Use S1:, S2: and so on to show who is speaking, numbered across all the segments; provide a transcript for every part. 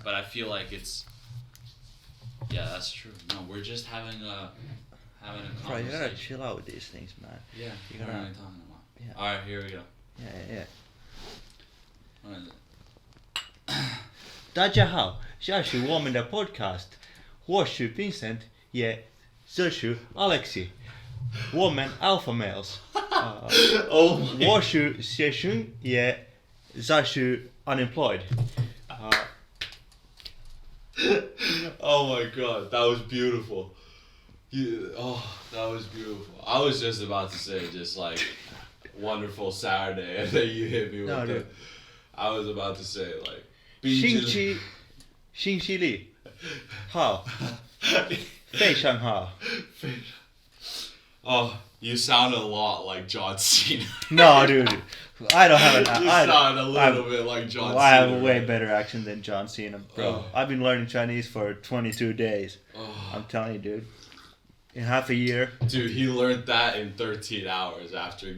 S1: but I feel like it's. Yeah, that's true. No, we're just having a conversation.
S2: Bro, you gotta chill out with these things, man.
S1: Yeah,
S2: you
S1: what
S2: gotta.
S1: are we talking about?
S2: Yeah.
S1: All right, here we go.
S2: Yeah.
S1: What is it?
S2: 大家好，这是我们的 podcast， 我是 Vincent， 也这是 Arexi， 我们 alpha males，
S1: Oh my.
S2: 我是学生，也这是 unemployed。Oh
S1: my god, that was beautiful. That was beautiful. I was just about to say just like wonderful Saturday, and then you hit me with
S2: No,
S1: the.
S2: dude.
S1: I was about to say like.
S2: 星期六好，非常好。
S1: Oh, you sound a lot like John Cena.
S2: No, dude, I don't have an.
S1: You sound a little bit like John Cena.
S2: I have a way better accent than John Cena, bro.
S1: Oh.
S2: I've been learning Chinese for 22 days.
S1: Oh.
S2: I'm telling you, dude. In half a year.
S1: Dude, he learned that in 13 hours after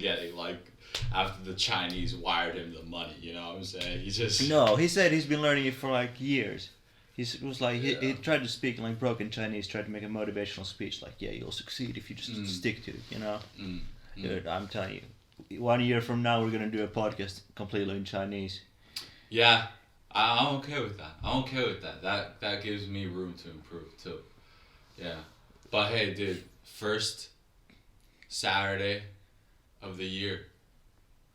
S1: the Chinese wired him the money, you know what I'm saying? He just...
S2: No, he said he's been learning it for like years. He tried to speak like broken Chinese, tried to make a motivational speech like, yeah, you'll succeed if you just stick to it, you know? Dude, I'm telling you, 1 year from now we're gonna do a podcast completely in Chinese.
S1: Yeah, I'm okay with that. That gives me room to improve too. Yeah. But hey, dude, first Saturday of the year.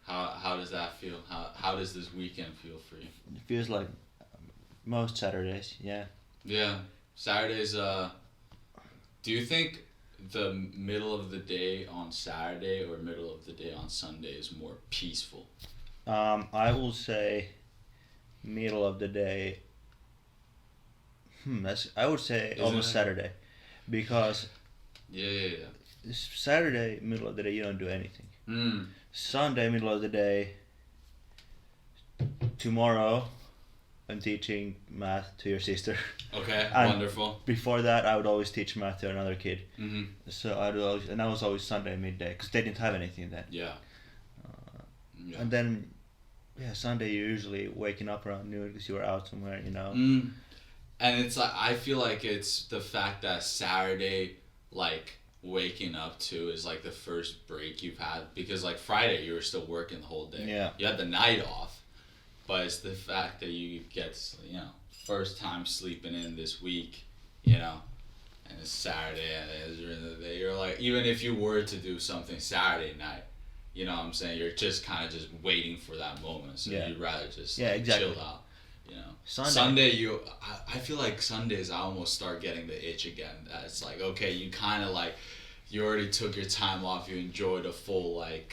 S1: How does that feel? How does this weekend feel for you?
S2: It feels like most Saturdays, yeah.
S1: Yeah, Saturdays. Do you think the middle of the day on Saturday or middle of the day on Sunday is more peaceful?
S2: I will say middle of the day. I would say almost Saturday, because
S1: Yeah.
S2: Saturday middle of the day you don't do anything. Sunday middle of the day. Tomorrow, I'm teaching math to your sister.
S1: Okay,
S2: And
S1: wonderful.
S2: Before that, I would always teach math to another kid.
S1: Mhm.
S2: So and that was always Sunday midday because they didn't have anything then.
S1: Yeah.
S2: And then, Sunday you're usually waking up around noon because you were out somewhere, you know.
S1: And it's like I feel like it's the fact that Saturday, like waking up to, is like the first break you've had, because like Friday you were still working the whole day.
S2: Yeah.
S1: You had the night off, but it's the fact that you get, first time sleeping in this week, and it's Saturday and it's during the day. You're like, even if you were to do something Saturday night, you know what I'm saying, you're just kind of just waiting for that moment. So you'd rather just
S2: exactly.
S1: chill out. Sunday, I feel like Sundays I almost start getting the itch again. That it's like, okay, you kind of like, you already took your time off, you enjoyed a full and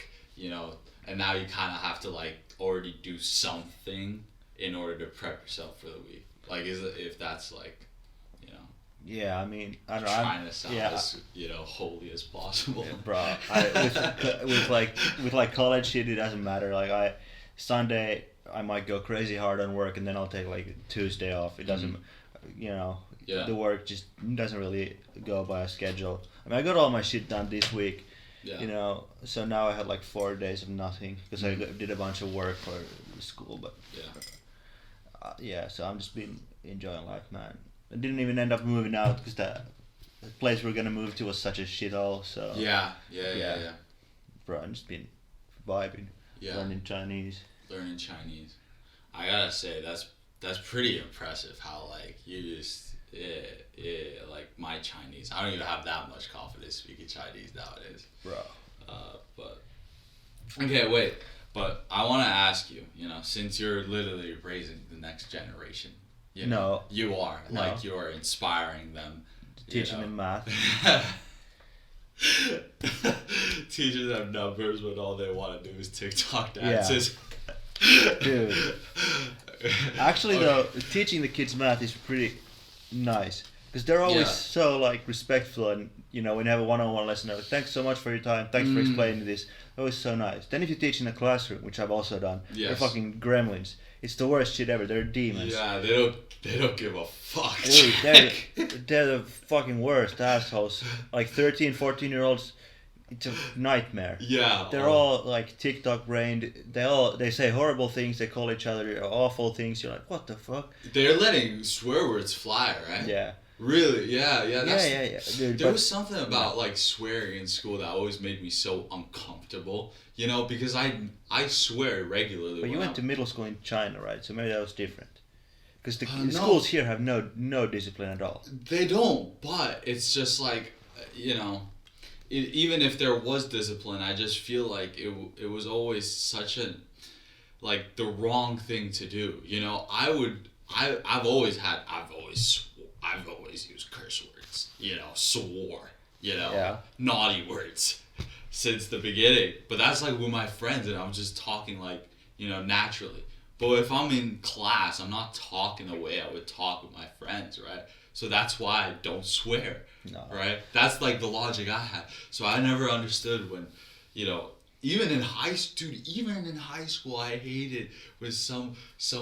S1: now you kind of have to like already do something in order to prep yourself for the week. Like, if that's like,
S2: Yeah, I mean, I don't know.
S1: Trying to sound as holy as possible.
S2: Yeah, bro, with college shit, it doesn't matter. Like Sunday I might go crazy hard on work, and then I'll take like Tuesday off. It doesn't, the work just doesn't really go by a schedule. I mean, I got all my shit done this week.
S1: Yeah.
S2: So now I had like 4 days of nothing because I did a bunch of work for school, but so I'm just been enjoying life, man. I didn't even end up moving out because the place we're gonna move to was such a shithole. So
S1: Yeah.
S2: Bro, I've just been vibing, learning Chinese.
S1: I gotta say, that's pretty impressive how like you just like my Chinese. I don't even have that much confidence speaking Chinese nowadays,
S2: bro.
S1: But okay, wait. But I want to ask you, since you're literally raising the next generation, you are like you're inspiring them,
S2: teaching them math.
S1: Teaching them numbers when all they want to do is TikTok dances.
S2: Dude. Actually, though, teaching the kids math is pretty nice because they're always so like respectful, and when you have a one-on-one lesson, they're like, "Thanks so much for your time. Thanks for explaining this." Always so nice. Then if you teach in a classroom, which I've also done, they're fucking gremlins. It's the worst shit ever. They're demons.
S1: Yeah, they don't give a fuck.
S2: Dude, they're the fucking worst assholes. Like 13, 14-year-olds it's a nightmare.
S1: Yeah.
S2: They're all like TikTok brained. They say horrible things. They call each other awful things. You're like, what the fuck?
S1: They're letting swear words fly, right?
S2: Yeah.
S1: Really? Yeah.
S2: Yeah. Dude,
S1: there was something about like swearing in school that always made me so uncomfortable. You know, because I swear regularly.
S2: But you went to middle school in China, right? So maybe that was different. Because the schools here have no discipline at all.
S1: They don't, but it's just like, you know, even if there was discipline, I just feel like it was always such a, like, the wrong thing to do. You know, I've always used curse words, you know, swore, you know, naughty words since the beginning. But that's like with my friends, and I'm just talking like, you know, naturally. But if I'm in class, I'm not talking the way I would talk with my friends, right? So that's why I don't swear, right? That's like the logic I have. So I never understood when, you know, even in high school, I hated when some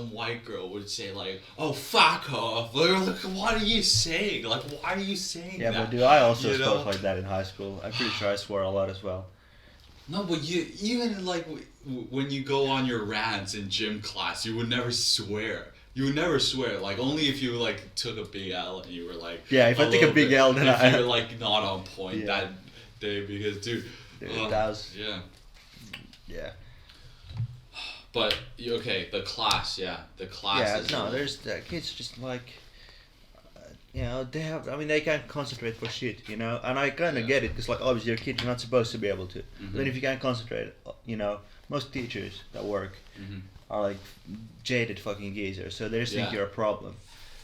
S1: white girl would say like, "Oh, fuck off!" Like, what are you saying? Like, why are you saying that?
S2: Yeah, but dude, I also spoke like that in high school. I'm pretty sure I swore a lot as well.
S1: No, but you even like when you go on your rants in gym class, you would never swear. You would never swear. Like only if you like took a big L and you were like.
S2: Yeah, if I take a big L, then
S1: if you're like not on point that day because dude
S2: that was.
S1: Yeah.
S2: Yeah.
S1: But okay, the class. Yeah,
S2: there's the kids just like. You know, they can't concentrate for shit, you know, and I kind of get it, because, like, obviously you're a kid, you're not supposed to be able to. But then if you can't concentrate, you know, most teachers that work are, like, jaded fucking geezers, so they just think you're a problem.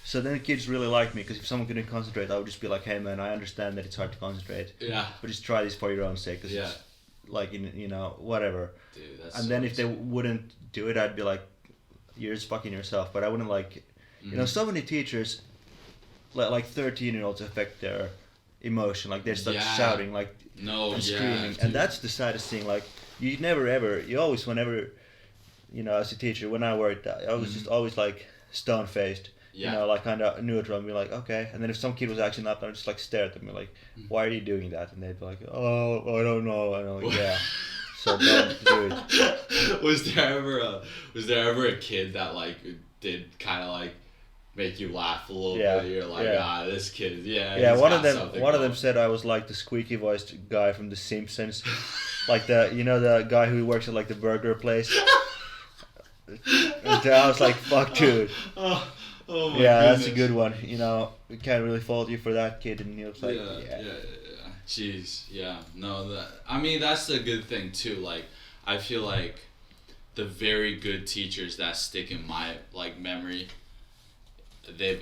S2: So then kids really like me, because if someone couldn't concentrate, I would just be like, hey man, I understand that it's hard to concentrate.
S1: Yeah.
S2: But just try this for your own sake, because it's, like, you know, whatever.
S1: Dude, that's
S2: and then if they wouldn't do it, I'd be like, you're just fucking yourself. But I wouldn't, like, you know, so many teachers... like 13-year-olds affect their emotion, like they start shouting, like and screaming, and that's the saddest thing. Like you always, whenever, you know, as a teacher, when I worked, I was just always like stone faced, you know, like kind of neutral, and be like, okay. And then if some kid was acting up, I'd just like stare at them, and be like, why are you doing that? And they'd be like, oh, I don't know. And I'm like, yeah. So don't do it.
S1: Was there ever a kid that like did kind of like make you laugh a little bit? You're like, this kid,
S2: one of them said I was like the squeaky voiced guy from The Simpsons, like the guy who works at like the burger place. And I was like, fuck, dude.
S1: Oh my goodness.
S2: That's a good one. You know, we can't really fault you for that, kid. And he was like,
S1: Jeez, no, I mean that's the good thing too. Like, I feel like the very good teachers that stick in my like memory, they've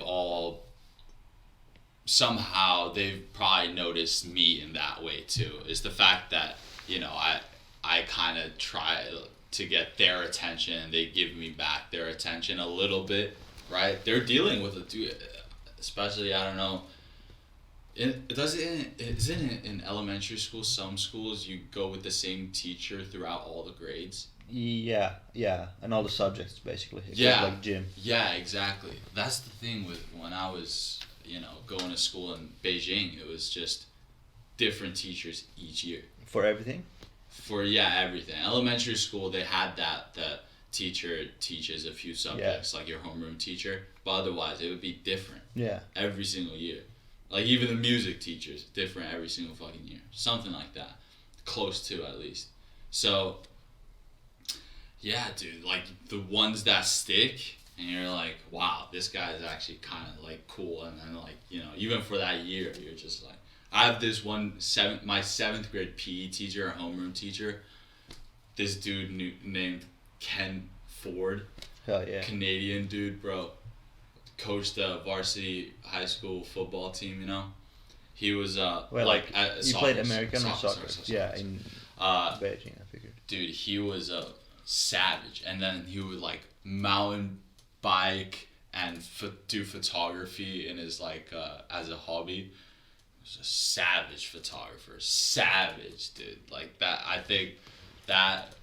S1: probably noticed me in that way too. Is the fact that, you know, I kind of try to get their attention and they give me back their attention a little bit, right? They're dealing with it, especially, I don't know. Is it in elementary school, some schools you go with the same teacher throughout all the grades?
S2: Yeah, and all the subjects basically. Like gym.
S1: Yeah, exactly. That's the thing with when I was, you know, going to school in Beijing. It was just different teachers each year.
S2: For everything?
S1: For everything. Elementary school, they had the teacher teaches a few subjects, like your homeroom teacher, but otherwise it would be different.
S2: Yeah.
S1: Every single year. Like even the music teachers, different every single fucking year. Something like that. Close to, at least. So, yeah, dude, like the ones that stick, and you're like, wow, this guy is actually kind of like cool. And then, like, you know, even for that year, you're just like, I have this my 7th grade PE teacher, a homeroom teacher, this dude named Ken Ford.
S2: Hell yeah.
S1: Canadian dude, bro. Coached the varsity high school football team, you know. He was like
S2: you played American or soccer? Yeah, in Beijing, I figured.
S1: Dude, he was a savage, and then he would like mountain bike and do photography in his like as a hobby. He was a savage photographer, savage dude. Like that, I think that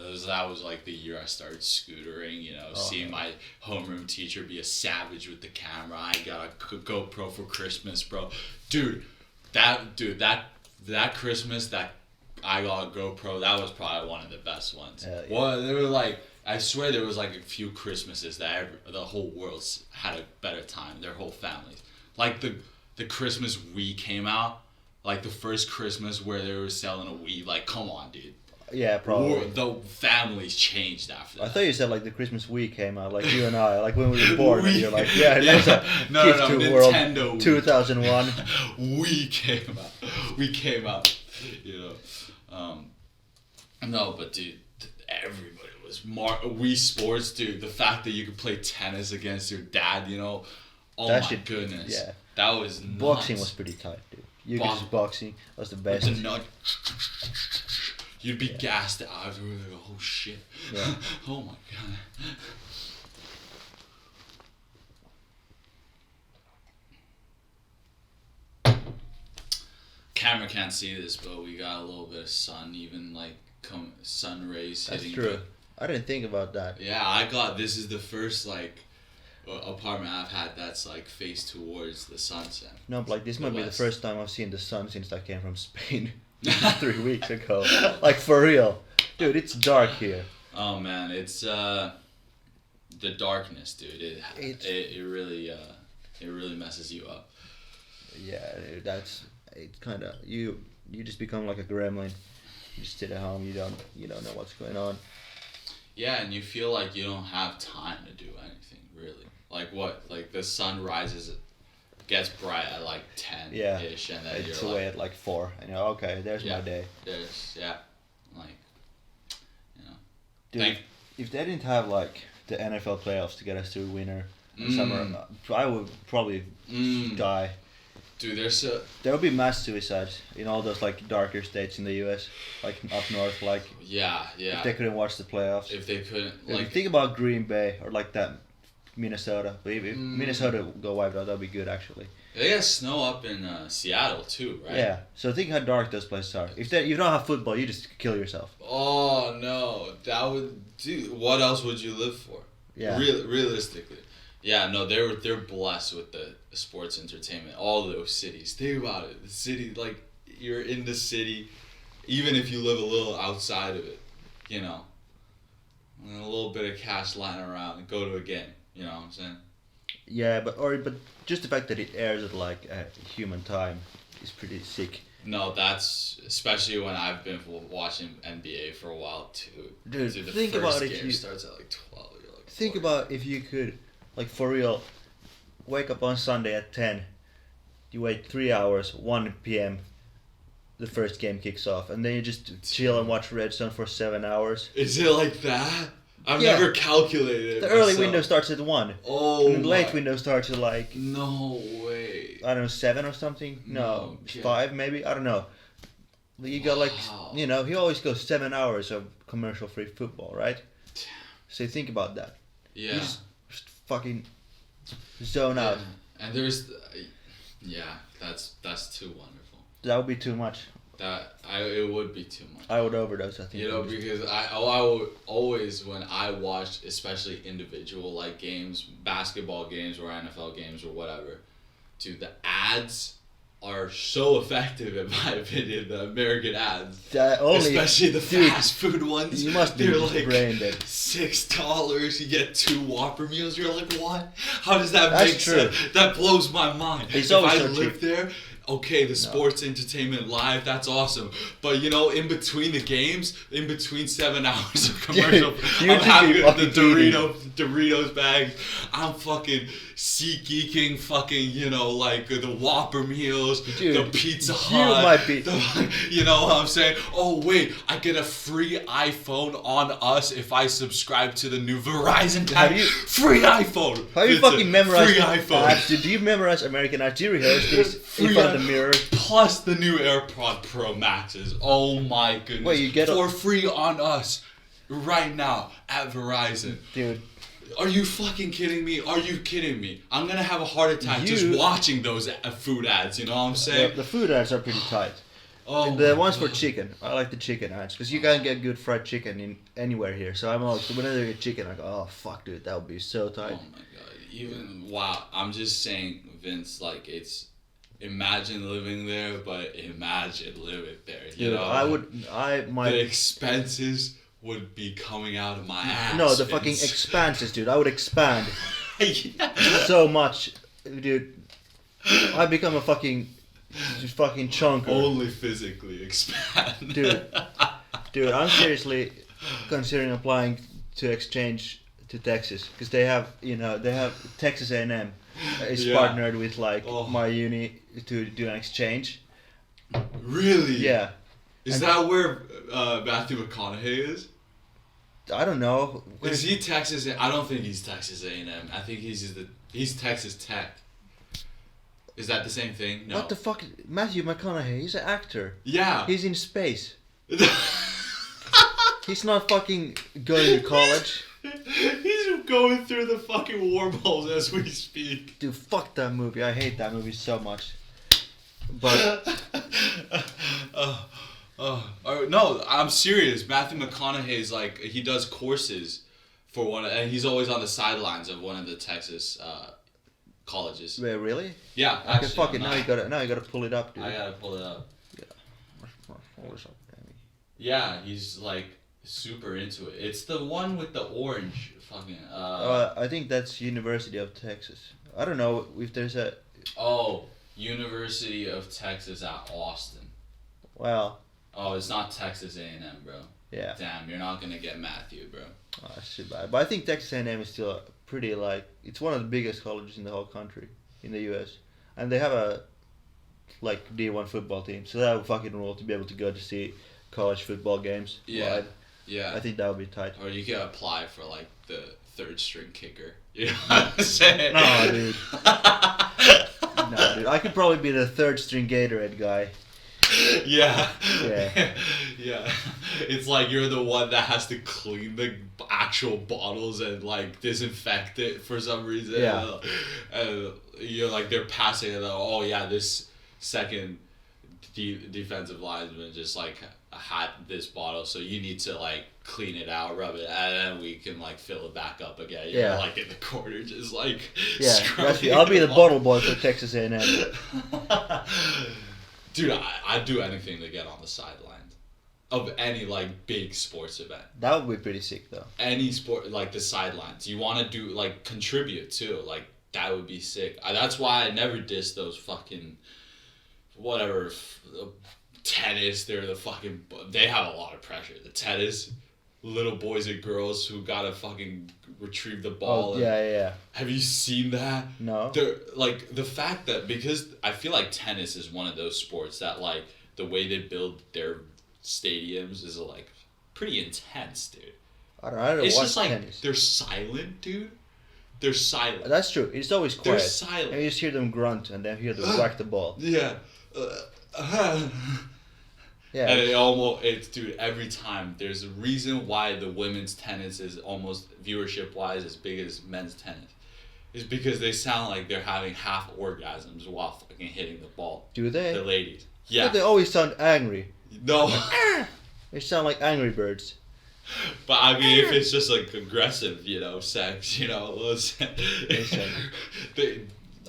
S1: was like the year I started scootering, you know, seeing my homeroom teacher be a savage with the camera. I got a GoPro for Christmas, bro. That Christmas, that I got a GoPro. That was probably one of the best ones.
S2: Yeah.
S1: Well, there were like, I swear there was like a few Christmases that the whole world's had a better time. Their whole families. Like the Christmas Wii came out. Like the first Christmas where they were selling a Wii. Like, come on, dude.
S2: Yeah, probably.
S1: The families changed after that.
S2: I thought you said like the Christmas Wii came out, like you and I, like when we were born, and you're like, yeah, that's a gift to
S1: Nintendo
S2: world.
S1: Wii.
S2: 2001.
S1: We came out. You know. No, but dude, everybody was Wii Sports, dude. The fact that you could play tennis against your dad, you know. Oh that my goodness. Yeah. That was nuts.
S2: Boxing was pretty tight, dude. You could just boxing was the best.
S1: With the nut. You'd be gassed out afterwards, like, oh shit.
S2: Yeah.
S1: Oh my god. Camera can't see this, but we got a little bit of sun, even like sun rays hitting.
S2: That's true. I didn't think about that.
S1: Yeah, this is the first like apartment I've had that's like faced towards the sunset.
S2: No, but like this might be the first time I've seen the sun since I came from Spain 3 weeks ago. Like for real. Dude, it's dark here.
S1: Oh man, it's the darkness, dude. It really messes you up.
S2: Yeah, that's it. Kind of you just become like a gremlin. You just sit at home. You don't know what's going on.
S1: Yeah, and you feel like you don't have time to do anything really. Like what? Like the sun rises, gets bright at like 10-ish, and then
S2: it's
S1: you're
S2: away
S1: like,
S2: at like 4, and you're okay. There's my day.
S1: Like, you know.
S2: Dude, if they didn't have like the NFL playoffs to get us to winter in summer, I would probably die.
S1: Dude,
S2: there would be mass suicides in all those like darker states in the U.S., like up north, like if they couldn't watch the playoffs.
S1: If they couldn't,
S2: like, if you think about Green Bay or like that Minnesota, but if Minnesota go wiped out, that'd be good actually.
S1: They got snow up in Seattle too, right?
S2: Yeah. So think how dark those places are. If you don't have football, you just kill yourself.
S1: Oh no, that would. Dude, what else would you live for?
S2: Yeah.
S1: Realistically. Yeah, no, they're blessed with the sports entertainment. All those cities. Think about it. The city, like, you're in the city, even if you live a little outside of it, you know. And a little bit of cash lying around and go to a game. You know what I'm saying?
S2: Yeah, but just the fact that it airs at like a human time is pretty sick.
S1: No, that's especially when I've been watching NBA for a while too.
S2: Dude, think about it.
S1: Game starts at like 12. You're like,
S2: think about if you could. Like for real, wake up on Sunday at 10, you wait 3 hours, 1 p.m, the first game kicks off, and then you just chill and watch Red Zone for 7 hours.
S1: Is it like that? I've never calculated it.
S2: The early window starts at 1.
S1: Oh,
S2: and the late window starts at like...
S1: No way.
S2: I don't know, 7 or something? No, 5 maybe? I don't know. You got like, you know, he always goes 7 hours of commercial-free football, right? So think about that.
S1: Yeah.
S2: You just fucking zone out.
S1: And there's, that's too wonderful.
S2: That would be too much.
S1: It would be too much.
S2: I would overdose, I think.
S1: You know, because I would always, when I watched, especially individual like games, basketball games or NFL games or whatever, dude, the ads are so effective in my opinion. The American ads, especially the fast food ones.
S2: You must be like brain dead.
S1: $6, you get 2 Whopper meals. You're like, what? How does that make sense? That blows my mind.
S2: If
S1: I lived there. Okay, the sports entertainment live, that's awesome. But you know, in between the games, in between 7 hours of commercial, I'm having the Doritos bags. I'm fucking SeatGeeking, fucking, you know, like the Whopper meals, the Pizza Hut. You know what I'm saying? Oh wait, I get a free iPhone on us if I subscribe to the new Verizon plan. Free iPhone.
S2: How you fucking memorize
S1: free iPhone?
S2: Ads? Do you memorize American ads? Do you rehearse this in front of the mirror?
S1: Plus the new AirPod Pro Maxes. Oh my goodness.
S2: Wait, you get
S1: for free on us right now at Verizon.
S2: Dude.
S1: Are you fucking kidding me? Are you kidding me? I'm gonna have a heart attack just watching those food ads, you know what I'm saying?
S2: The food ads are pretty tight. Oh, the ones for chicken. I like the chicken ads because you can't get good fried chicken in anywhere here. So I'm always, whenever I get chicken, I go, oh fuck, dude, that would be so tight.
S1: Oh my god. I'm just saying, Vince, like it's imagine living there, but imagine living there. You
S2: Dude,
S1: know,
S2: my
S1: the expenses would be coming out of my ass.
S2: No, the fucking expanses, dude. I would expand
S1: Yeah.
S2: so much, dude. I become a fucking chunker.
S1: Only physically expand.
S2: Dude, I'm seriously considering applying to exchange to Texas because they have Texas A&M is partnered with my uni to do an exchange.
S1: Really?
S2: Yeah.
S1: Is that where Matthew McConaughey is?
S2: I don't know.
S1: Is he Texas? I don't think he's Texas A&M. I think he's Texas Tech. Is that the same thing? No.
S2: What the fuck? Matthew McConaughey, he's an actor.
S1: Yeah.
S2: He's in space. He's not fucking going to college.
S1: He's going through the fucking wormholes as we speak.
S2: Dude, fuck that movie. I hate that movie so much. But
S1: no, I'm serious. Matthew McConaughey's he does courses for one, and he's always on the sidelines of one of the Texas colleges.
S2: Wait, really?
S1: Yeah.
S2: Okay, actually, fuck it. Now you gotta pull it up, dude.
S1: I gotta pull it up.
S2: Yeah.
S1: Yeah, he's super into it. It's the one with the orange fucking.
S2: I think that's University of Texas. I don't know if there's a.
S1: Oh, University of Texas at Austin.
S2: Well.
S1: Oh, it's not Texas A&M, bro.
S2: Yeah.
S1: Damn, you're not gonna get Matthew, bro.
S2: Oh, that's too bad. But I think Texas A&M is still pretty it's one of the biggest colleges in the whole country, in the U.S. And they have a D1 football team, so that would fucking rule to be able to go to see college football games.
S1: Yeah.
S2: Live.
S1: Yeah.
S2: I think that would be tight.
S1: Or you could apply for the third string kicker. You know what I'm saying?
S2: No, dude. No, dude. I could probably be the third string Gatorade guy.
S1: Yeah.
S2: Yeah.
S1: Yeah. It's you're the one that has to clean the actual bottles and disinfect it for some reason.
S2: Yeah.
S1: And you're they're passing it. Oh yeah, this second defensive lineman just had this bottle, so you need to clean it out, rub it, and then we can fill it back up again. You're in the corner, just
S2: yeah. I'll be the bottle boy for Texas A&M.
S1: Dude, I'd do anything to get on the sidelines of any big sports event.
S2: That would be pretty sick though.
S1: Any sport, the sidelines. You want to do contribute too. That would be sick. That's why I never diss those fucking whatever tennis. They have a lot of pressure. The tennis, little boys and girls who gotta fucking retrieve the ball.
S2: Oh, yeah.
S1: Have you seen that?
S2: No.
S1: They're the fact that, because I feel tennis is one of those sports that the way they build their stadiums is pretty intense, dude.
S2: I don't know.
S1: It's
S2: watch
S1: just
S2: tennis.
S1: They're silent, dude. They're silent.
S2: That's true. It's always quiet.
S1: They're silent.
S2: And you just hear them grunt and then hear them whack the ball.
S1: Yeah.
S2: Yeah.
S1: And it's dude, every time there's a reason why the women's tennis is almost viewership wise as big as men's tennis. Is because they sound like they're having half orgasms while fucking hitting the ball.
S2: Do they?
S1: The ladies. Yeah.
S2: But they always sound angry.
S1: No.
S2: They sound like Angry Birds.
S1: But I mean, if it's just aggressive, sex,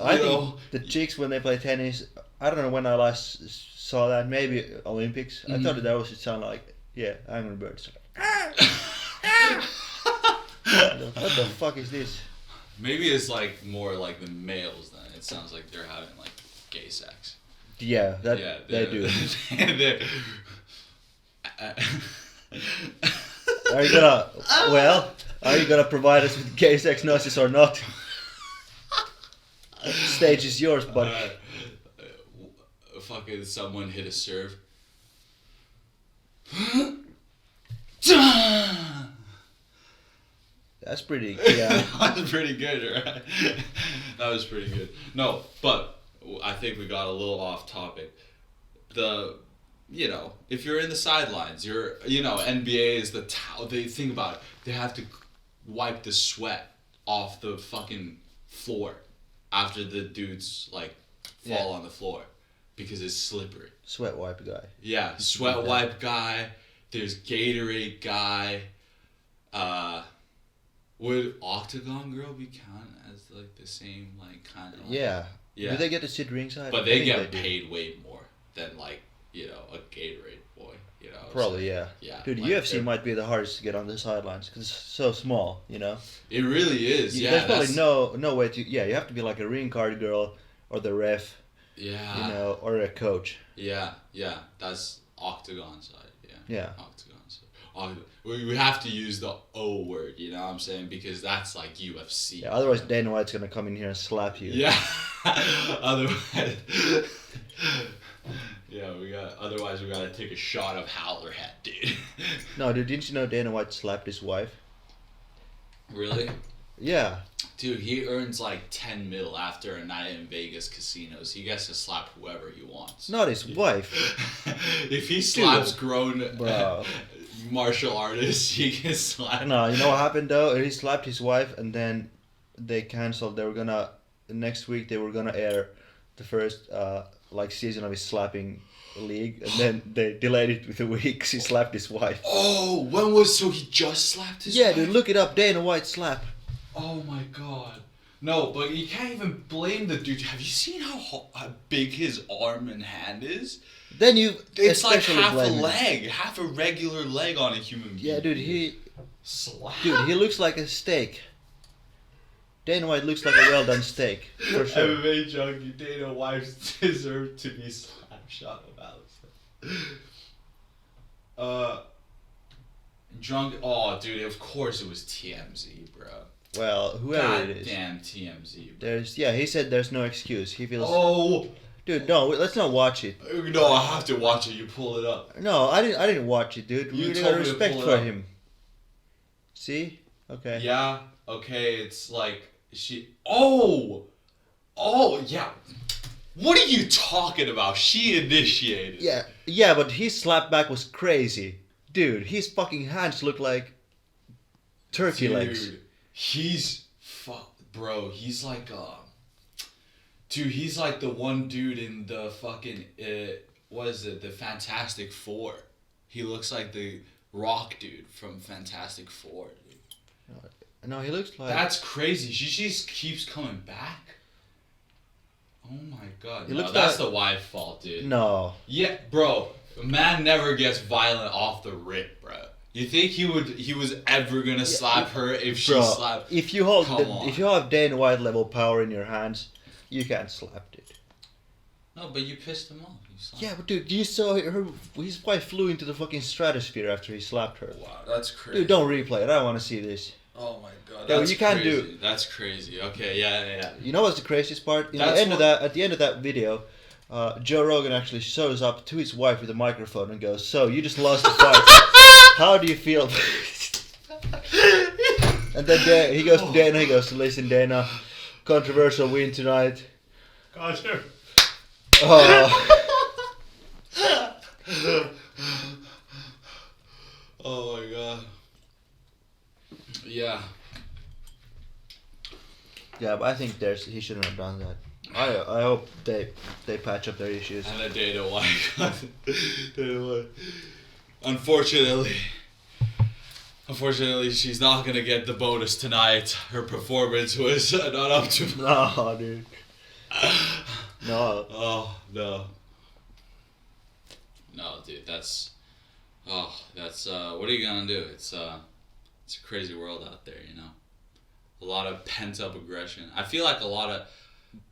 S2: I think the chicks when they play tennis, I don't know when I last saw that, maybe Olympics. I thought that was it sound like, Angry Birds. What the fuck is this?
S1: Maybe it's more like the males then. It sounds like they're having gay sex.
S2: Yeah, they do. Are you gonna provide us with gay sex noises or not? Stage is yours, buddy.
S1: Fucking someone hit a serve.
S2: That's pretty, yeah.
S1: That was pretty good, right? That was pretty good. No, but I think we got a little off topic. If you're in the sidelines, NBA is the towel. They think about it. They have to wipe the sweat off the fucking floor after the dudes fall on the floor because it's slippery.
S2: Sweat wipe guy.
S1: Yeah, sweat wipe guy. There's Gatorade guy. Would Octagon Girl be counted as the same kind of?
S2: Yeah,
S1: Yeah.
S2: Do they get to sit ringside?
S1: But they get paid way more than like, you know, a Gatorade boy, you know.
S2: Probably, yeah.
S1: Yeah.
S2: Dude,
S1: like
S2: UFC might be the hardest to get on the sidelines because it's so small, you know.
S1: It really is. Yeah.
S2: There's probably no way to. Yeah, you have to be like a ring card girl or the ref.
S1: Yeah.
S2: You know, or a coach.
S1: Yeah. That's octagon side. Yeah.
S2: Yeah.
S1: Octagon side. We have to use the O word, you know what I'm saying? Because that's like UFC.
S2: Yeah, otherwise Dana White's gonna come in here and slap you.
S1: Yeah. Otherwise. Yeah, otherwise we gotta take a shot of Howler Head, dude.
S2: No, dude, didn't you know Dana White slapped his wife?
S1: Really?
S2: Yeah.
S1: Dude, he earns like 10 mil after a night in Vegas casinos. He gets to slap whoever he wants.
S2: Not his wife.
S1: If he slaps grown
S2: bro.
S1: martial artists, he can slap.
S2: No, you know what happened though? He slapped his wife and then they canceled. Next week they were gonna air the first season of his slapping league, and then they delayed it with a week because he slapped his wife.
S1: Oh, so he just slapped his wife?
S2: Yeah, dude, look it up. Dana White slap.
S1: Oh my god. No, but you can't even blame the dude. Have you seen how big his arm and hand is?
S2: Then you
S1: It's like half a leg, half a regular leg on a human being.
S2: Yeah, dude, he looks like a steak. Dana White looks like a well done steak, for sure.
S1: MMA junkie Dana White deserved to be slap shot about. Drunk. Oh, dude, of course it was TMZ, bro.
S2: Well, whoever it is.
S1: Damn TMZ. Bro.
S2: He said there's no excuse. He feels.
S1: Oh.
S2: Dude, no, let's not watch it.
S1: No, I have to watch it. You pull it up.
S2: No, I didn't watch it, dude. We got respect for him. See? Okay.
S1: Yeah. Okay. It's like she. Oh, yeah. What are you talking about? She initiated.
S2: Yeah, but his slap back was crazy, dude. His fucking hands look like turkey legs.
S1: He's bro. He's like Dude, he's like the one dude in the fucking what is it? The Fantastic Four. He looks like the Rock dude from Fantastic Four, dude.
S2: No, he looks like.
S1: That's crazy. She just keeps coming back. Oh my god.
S2: No,
S1: that's the wife fault, dude.
S2: No.
S1: Yeah, bro. A man never gets violent off the rip, bro. You think he was ever gonna slap her if she slapped?
S2: If you have Dana White level power in your hands, you can't slap it.
S1: No, but you pissed him off.
S2: Yeah, but dude, you saw his wife flew into the fucking stratosphere after he slapped her.
S1: Wow, that's crazy.
S2: Dude, don't replay it. I don't want to see this.
S1: Oh my god,
S2: that's you can't
S1: crazy.
S2: do.
S1: That's crazy. Okay, yeah.
S2: You know what's the craziest part? At the end of that video, Joe Rogan actually shows up to his wife with a microphone and goes, "So you just lost the fight. How do you feel?" And then he goes to Dana. He goes, "Listen, Dana, controversial win tonight."
S1: Gotcha. Oh my god. Yeah.
S2: Yeah, but I think he shouldn't have done that. I hope they patch up their issues.
S1: And a Dana White. Unfortunately, she's not gonna get the bonus tonight. Her performance was not up to.
S2: No, dude. No.
S1: Oh no. No, dude. That's. What are you gonna do? It's a crazy world out there, you know. A lot of pent up aggression. I feel like a lot of.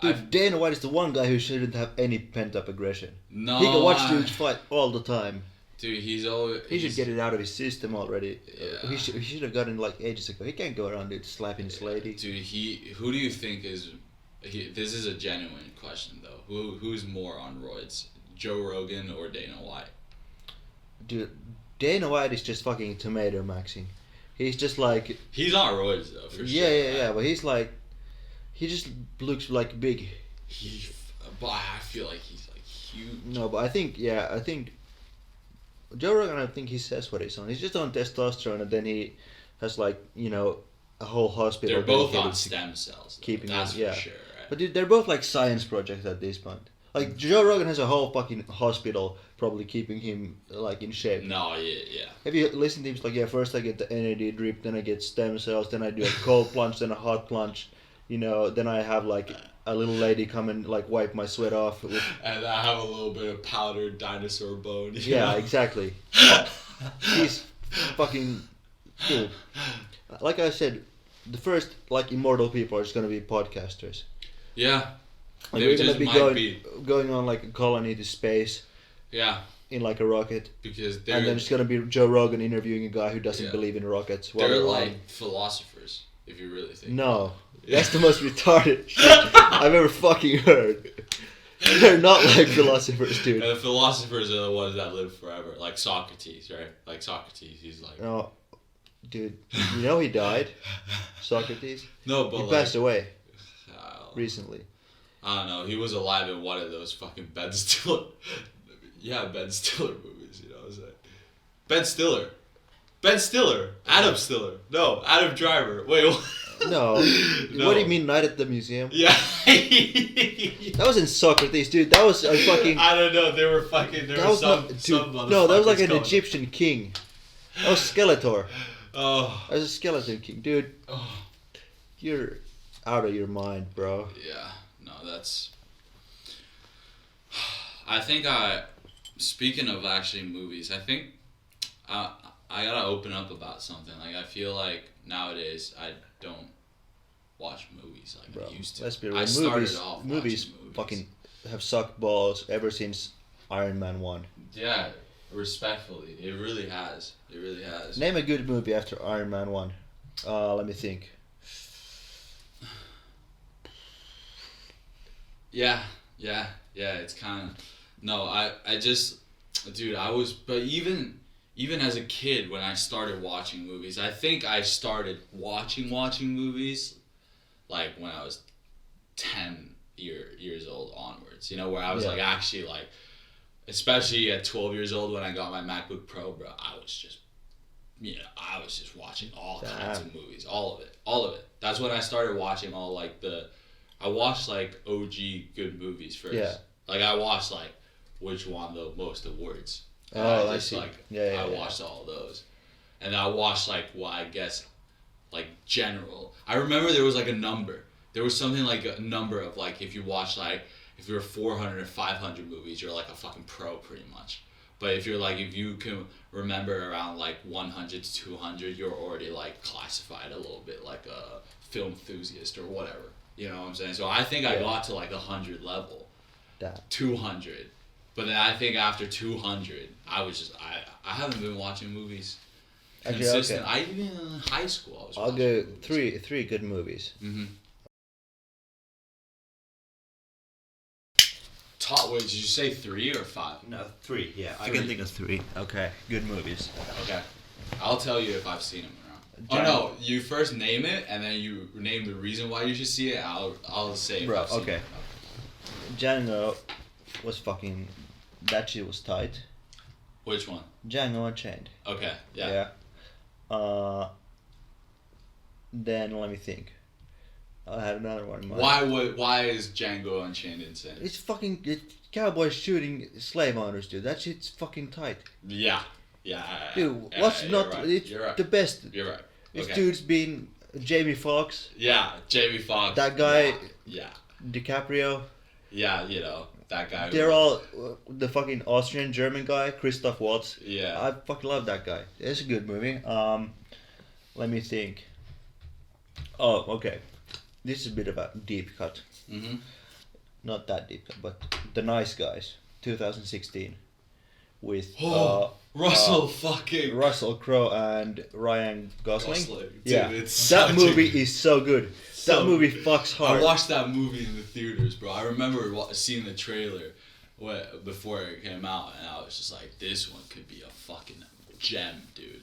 S2: Dude, Dana White is the one guy who shouldn't have any pent up aggression.
S1: No.
S2: He can watch dudes fight all the time.
S1: Dude, he should
S2: get it out of his system already.
S1: Yeah.
S2: He should have gotten like ages ago. He can't go around dude slapping his lady.
S1: Dude, who do you think is? This is a genuine question though. Who's more on roids, Joe Rogan or Dana White?
S2: Dude, Dana White is just fucking tomato maxing. He's just like.
S1: He's on roids though, for sure.
S2: Yeah. But he's like. He just looks like big.
S1: But I feel like he's like huge.
S2: No, but I think Joe Rogan, I think he says what he's on. He's just on testosterone, and then he has like a whole hospital.
S1: They're both on stem cells.
S2: Keeping
S1: that's
S2: him,
S1: for sure. Right?
S2: But dude, they're both like science projects at this point. Like Joe Rogan has a whole fucking hospital probably keeping him like in shape.
S1: No, yeah.
S2: Have you listened to him? He's like, first I get the NAD drip, then I get stem cells, then I do a cold plunge, then a hot plunge. Then I have like a little lady come and like wipe my sweat off.
S1: And I have a little bit of powdered dinosaur bone.
S2: Yeah, exactly. He's fucking dude. Like I said, the first like immortal people are just gonna be podcasters.
S1: Yeah.
S2: Like we're gonna be going on like a colony to space.
S1: Yeah.
S2: In like a rocket.
S1: Because
S2: and then it's gonna be Joe Rogan interviewing a guy who doesn't believe in rockets.
S1: They're like philosophers, if you really think.
S2: No. That's the most retarded shit I've ever fucking heard. They're not like philosophers, dude.
S1: And the philosophers are the ones that live forever. Like Socrates, right? Like Socrates, he's like...
S2: No. Dude, you know he died? Socrates?
S1: No, but
S2: he
S1: like...
S2: passed away. Recently.
S1: I don't know. He was alive in one of those fucking Ben Stiller... Yeah, Ben Stiller movies, you know what I'm saying? Ben Stiller. Ben Stiller. Adam Stiller. No, Adam Driver. Wait, what?
S2: No. What do you mean Night at the Museum?
S1: Yeah.
S2: That wasn't Socrates, dude. That was a fucking...
S1: I don't know. They were fucking... There was some
S2: no, that was like an Egyptian king. That was Skeletor.
S1: Oh.
S2: That was a skeleton king. Dude.
S1: Oh.
S2: You're out of your mind, bro.
S1: Yeah. No, that's... I think Speaking of actually movies, I think I gotta open up about something. Like, I feel like nowadays I don't watch movies like I used to.
S2: Let's be real. Movies fucking have sucked balls ever since Iron Man 1.
S1: Yeah, respectfully. It really has. It really has.
S2: Name a good movie after Iron Man 1. Let me think.
S1: Yeah, it's kind of... No, I just... Dude, but even as a kid, when I started watching movies, I think I started watching movies like when I was 10 years old onwards, you know, where I was like actually like, especially at 12 years old when I got my MacBook Pro, bro, I was just watching all kinds of movies, all of it. That's when I started watching all like I watched like OG good movies first. Yeah. Like I watched like which won the most awards.
S2: I see.
S1: Like, I watched all of those. And I watched like, I guess, like general. I remember there was like a number. There was something like a number of like, if you watch like, if you're 400 or 500 movies, you're like a fucking pro pretty much. But if you can remember around like 100 to 200, you're already like classified a little bit like a film enthusiast or whatever. You know what I'm saying? So I think I got to like 100 level. 200. But then I think after 200, I haven't been watching movies consistent. Okay. Even in high school,
S2: I'll go three good movies.
S1: Mm-hmm. Wait, did you say 3 or 5?
S2: No, 3. Yeah, 3. I can think of 3. Okay, good movies.
S1: Okay, I'll tell you if I've seen them or not. Oh no, you first name it and then you name the reason why you should see it. I'll say. If I've seen it.
S2: Django was fucking... That shit was tight.
S1: Which one?
S2: Django Unchained.
S1: Okay, yeah.
S2: Then let me think. I had another one in mind.
S1: Why is Django Unchained insane?
S2: It's fucking... cowboys shooting slave owners, dude. That shit's fucking tight.
S1: Yeah.
S2: Dude, what's not...
S1: Right.
S2: It's
S1: right.
S2: the best.
S1: You're right.
S2: This dude's been... Jamie Foxx.
S1: Yeah, Jamie Foxx.
S2: That guy...
S1: Yeah.
S2: DiCaprio.
S1: Yeah, you know, that guy.
S2: They're all... the fucking Austrian German guy, Christoph Waltz.
S1: Yeah.
S2: I fucking love that guy. It's a good movie. Let me think. Oh, okay. This is a bit of a deep cut.
S1: Mm-hmm.
S2: Not that deep cut, but The Nice Guys, 2016. With
S1: Russell
S2: Crowe and Ryan Gosling.
S1: Dude,
S2: yeah, that movie is so good. That movie fucks hard.
S1: I watched that movie in the theaters, bro. I remember seeing the trailer before it came out, and I was just like, this one could be a fucking gem, dude.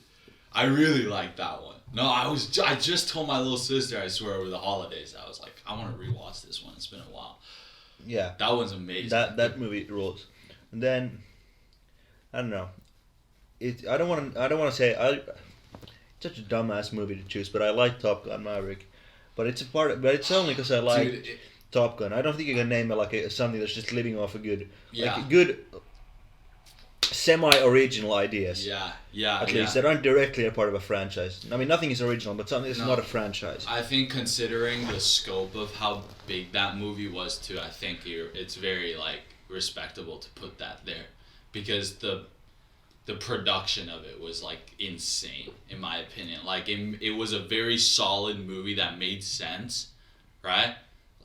S1: I really liked that one. No, I just told my little sister, I swear, over the holidays, I was like, I want to rewatch this one. It's been a while.
S2: Yeah.
S1: That one's amazing.
S2: That movie rules. And then, I don't know. I don't want to say it's such a dumbass movie to choose, but I like Top Gun Maverick. But it's only because I like Top Gun. I don't think you can name it like something that's just living off a good, like a good semi-original ideas.
S1: Yeah.
S2: At least that aren't directly a part of a franchise. I mean, nothing is original, but something is not a franchise.
S1: I think considering the scope of how big that movie was too, I think it's very like respectable to put that there, because the production of it was like insane in my opinion. Like it was a very solid movie that made sense, right?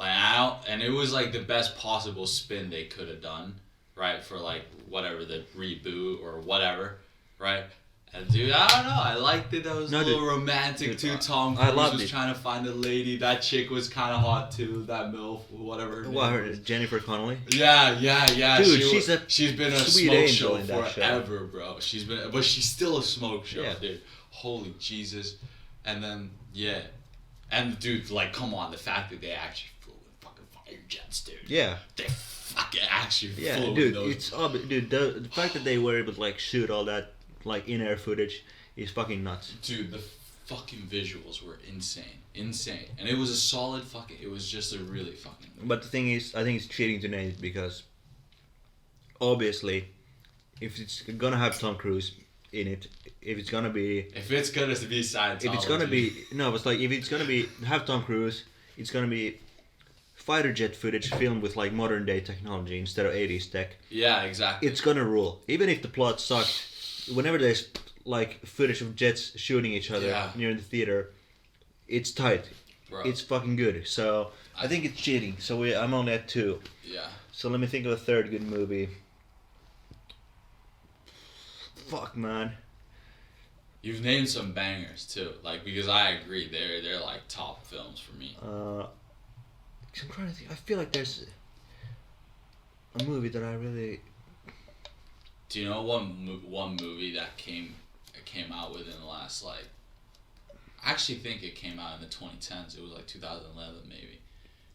S1: And it was like the best possible spin they could have done, right, for like whatever the reboot or whatever, right? And dude, I don't know. I liked it. That was a little romantic too. Tom Cruise was trying to find a lady. That chick was kind of hot too. That MILF, whatever. Her name was.
S2: Jennifer Connelly.
S1: Yeah.
S2: Dude, she's
S1: been a smoke show forever, bro. But she's still a smoke show, dude. Holy Jesus. And then and dude, like, come on, the fact that they actually flew with fucking fire jets, dude.
S2: Yeah.
S1: They fucking actually flew
S2: dude,
S1: with those.
S2: Dude, the fact that they were able to like shoot all that like in-air footage is fucking nuts.
S1: Dude, the fucking visuals were insane, and it was a solid fucking. It was just a really fucking.
S2: But the thing is, I think it's cheating to name it because obviously, if it's gonna have Tom Cruise in it, if it's gonna be Scientology, if it's gonna be it's like if it's gonna be have Tom Cruise, it's gonna be fighter jet footage filmed with like modern day technology instead of 80s tech.
S1: Yeah, exactly.
S2: It's gonna rule, even if the plot sucked. Whenever there's like footage of jets shooting each other near the theater, it's tight. Bro. It's fucking good. So I think it's cheating. So I'm only at 2.
S1: Yeah.
S2: So let me think of a third good movie. Fuck, man.
S3: You've named some bangers too, like, because I agree, they're like top films for me.
S2: I'm trying to think. I feel like there's a movie that I really.
S3: Do you know one movie that came out within the last, like, I actually think it came out in the 2010s. It was like 2011 maybe.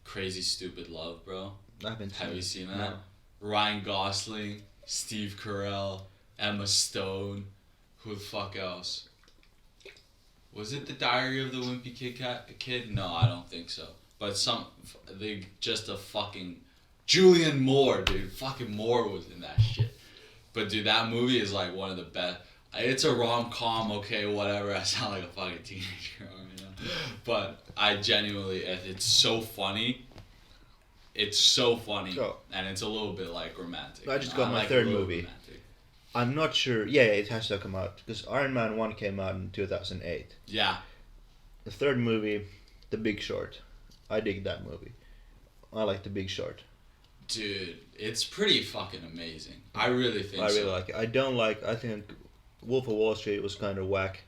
S3: Crazy Stupid Love, bro.
S2: I haven't seen
S3: Have you seen that?
S2: No.
S3: Ryan Gosling, Steve Carell, Emma Stone. Who the fuck else? Was it The Diary of the Wimpy Kid? No, I don't think so. But just a fucking Julianne Moore, dude. Fucking Moore was in that shit. But dude, that movie is like one of the best. It's a rom-com, okay, whatever. I sound like a fucking teenager, you know. But I genuinely, it's so funny. It's so funny, and it's a little bit like romantic.
S2: I just got my third movie. Romantic. I'm not sure. Yeah, it has to come out because Iron Man 1 came out in 2008.
S3: Yeah.
S2: The third movie, The Big Short. I dig that movie. I like The Big Short.
S3: Dude, it's pretty fucking amazing. I really think
S2: I really like it. I think Wolf of Wall Street was kind of whack.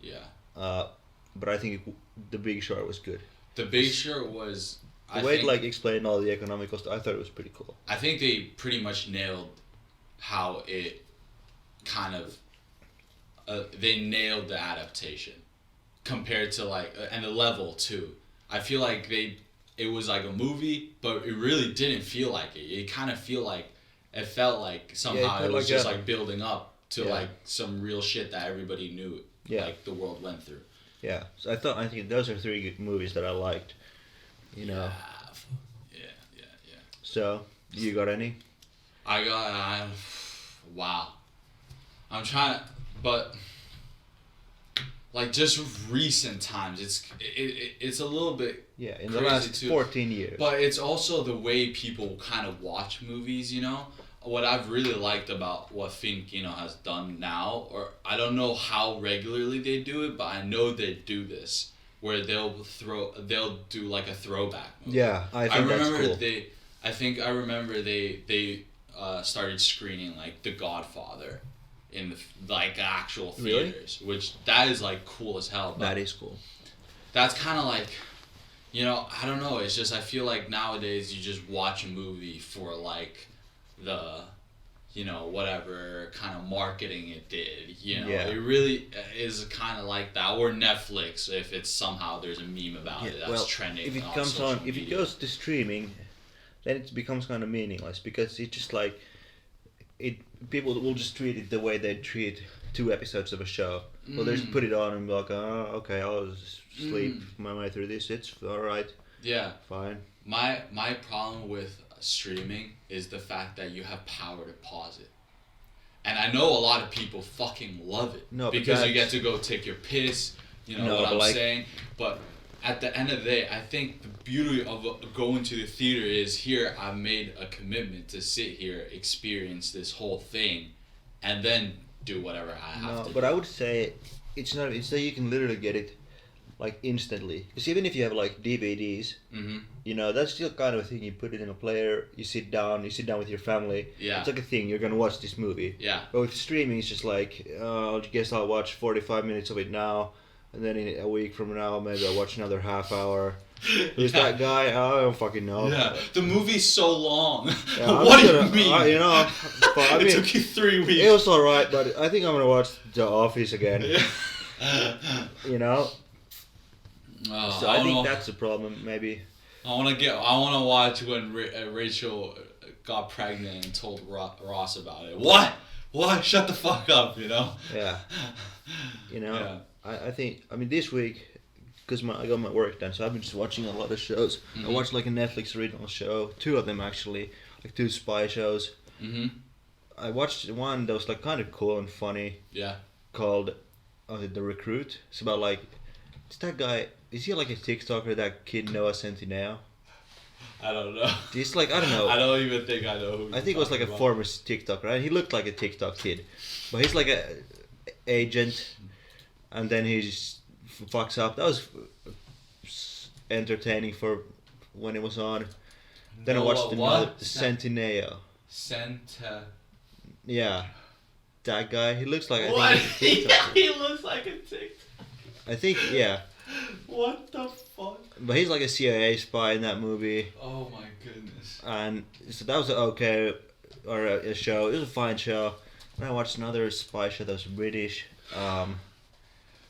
S3: Yeah.
S2: But I think The Big Short was good.
S3: The Big Short was...
S2: The way it explained all the economical stuff, I thought it was pretty cool.
S3: I think they pretty much nailed how it kind of... they nailed the adaptation compared to like... and the level too. I feel like it was like a movie, but it really didn't feel like it. It kind of it felt like somehow it was just like building up to like some real shit that everybody knew, like the world went through.
S2: Yeah, so I think those are 3 good movies that I liked. You know.
S3: Yeah.
S2: So, you got any?
S3: Wow. I'm trying to, but like just recent times, it's a little bit
S2: in the last 14 years.
S3: But it's also the way people kind of watch movies, you know. What I've really liked about what Fink, has done now, or I don't know how regularly they do it, but I know they do this, where they'll do like a throwback movie.
S2: Yeah, I think that's cool.
S3: I remember they started screening like The Godfather in the like actual theaters, which that is like cool as hell. But
S2: that is cool.
S3: That's kind of like, I don't know. It's just I feel like nowadays you just watch a movie for like the, whatever kind of marketing it did. It really is kind of like that. Or Netflix, if it's somehow there's a meme about it that's trending.
S2: If it comes on, if it goes to streaming, then it becomes kind of meaningless because it's just like people will just treat it the way they treat 2 episodes of a show. Well, they just put it on and be like, oh, okay, I'll just sleep my way through this. It's all right.
S3: Yeah.
S2: Fine.
S3: My problem with streaming is the fact that you have power to pause it.
S1: And I know a lot of people fucking love it.
S2: No,
S1: because you get to go take your piss, you know what I'm saying? But at the end of the day, I think the beauty of going to the theater is here I've made a commitment to sit here, experience this whole thing, and then do whatever I have to do.
S2: But I would say it's that you can literally get it like instantly. Because even if you have like DVDs, you know, that's still kind of a thing. You put it in a player, you sit down with your family.
S1: Yeah.
S2: It's like a thing, you're gonna watch this movie.
S1: Yeah.
S2: But with streaming, it's just like, I guess I'll watch 45 minutes of it now, and then in a week from now, maybe I'll watch another half hour. Who's that guy? I don't fucking know.
S1: Yeah, the movie's so long.
S2: Yeah,
S1: what do you mean?
S2: You know, but, I mean,
S1: it took you 3 weeks.
S2: It was alright, but I think I'm gonna watch The Office again. You know?
S1: Oh,
S2: So I think that's the problem, maybe.
S1: I want to watch when Rachel got pregnant and told Ross about it. What? Shut the fuck up, you know?
S2: Yeah. You know,
S1: Yeah.
S2: I think, I mean, this week, because I got my work done, so I've been just watching a lot of shows. I watched like a Netflix original show, 2 of them actually, like 2 spy shows. I watched one that was like kind of cool and funny.
S1: Yeah.
S2: Called The Recruit. It's about like, it's that guy, is he like a TikToker, that kid Noah Centineo?
S1: I don't know.
S2: He's like, I don't know.
S1: I don't even think I know who.
S2: I think it was like a former TikToker, right? He looked like a TikTok kid, but he's like a agent, and then he just fucks up. That was entertaining for when it was on. Then I watched another Centineo. Yeah, that guy. He looks like
S1: what?
S2: He
S1: looks like a TikTok.
S2: I think yeah.
S1: What the fuck?
S2: But he's like a CIA spy in that movie.
S1: Oh my goodness.
S2: And so that was a show. It was a fine show. And I watched another spy show that was British.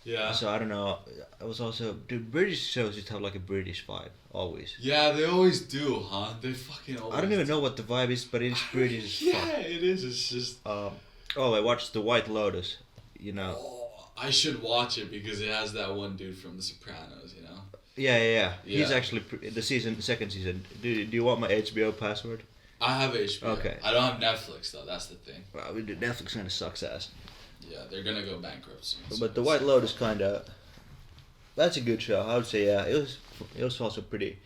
S1: Yeah.
S2: So I don't know. I was also, dude, British shows just have like a British vibe always.
S1: Yeah, they always do, huh? They fucking always.
S2: I don't even know what the vibe is, but it's British as fuck.
S1: Yeah, it is. It's just.
S2: I watched The White Lotus. You know.
S1: Oh, I should watch it because it has that one dude from The Sopranos. You know.
S2: Yeah. He's actually the second season. Do you want my HBO password?
S1: I have HBO.
S2: Okay.
S1: I don't have Netflix though. That's the thing.
S2: Well, Netflix kind of sucks ass.
S1: Yeah, they're gonna go bankrupt soon.
S2: But The White Lotus that's a good show. I would say yeah. It was also pretty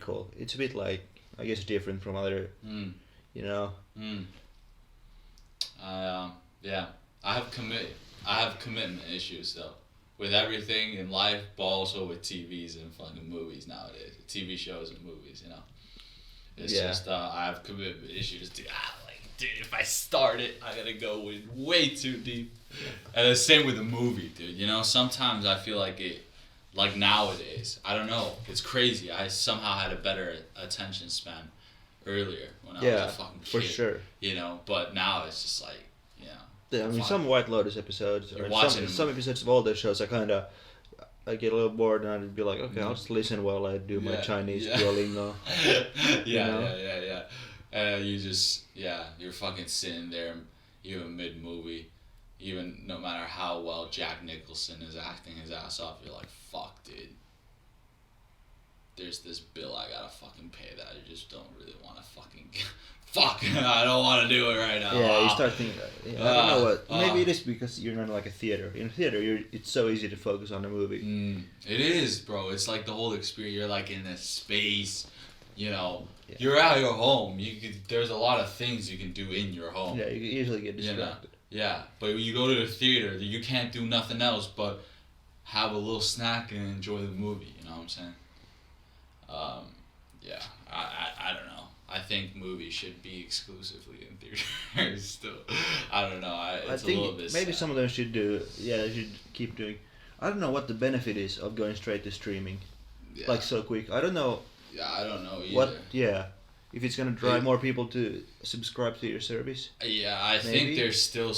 S2: cool. It's a bit like, I guess, different from other, you know.
S1: Yeah. I have commitment issues though, with everything in life, but also with TVs and fucking movies nowadays. TV shows and movies, you know. It's just I have commitment issues. Dude, if I start it, I gotta go in way too deep. And the same with the movie, dude. You know, sometimes I feel like like nowadays, I don't know, it's crazy. I somehow had a better attention span earlier when I was a fucking kid.
S2: For sure.
S1: You know, but now it's just like, you know.
S2: Yeah, I mean, some White Lotus episodes, or some episodes of all those shows, I get a little bored and I'd be like, okay, I'll just listen while I do my Chinese Duolingo.
S1: Yeah. You're fucking sitting there, even mid-movie, even no matter how well Jack Nicholson is acting his ass off, you're like, fuck, dude. There's this bill I gotta fucking pay that I just don't really want to fucking... Fuck, I don't want to do it right now.
S2: Yeah, you start thinking, I don't know what, maybe it is because you're not like a theater. In a theater, it's so easy to focus on the movie.
S1: It is, bro. It's like the whole experience. You're like in this space, you know. Yeah. You're at your home. There's a lot of things you can do in your home.
S2: Yeah, you can easily get distracted.
S1: Yeah, but when you go to the theater, you can't do nothing else but have a little snack and enjoy the movie. You know what I'm saying? Yeah, I don't know. I think movies should be exclusively in theaters still. I don't know. It's
S2: I think
S1: a little bit
S2: maybe
S1: sad.
S2: some of them should do. Yeah, they should keep doing. I don't know what the benefit is of going straight to streaming, like so quick. I don't know.
S1: Yeah, I don't know either.
S2: If it's gonna drive more people to subscribe to your service.
S1: Yeah, I think there's still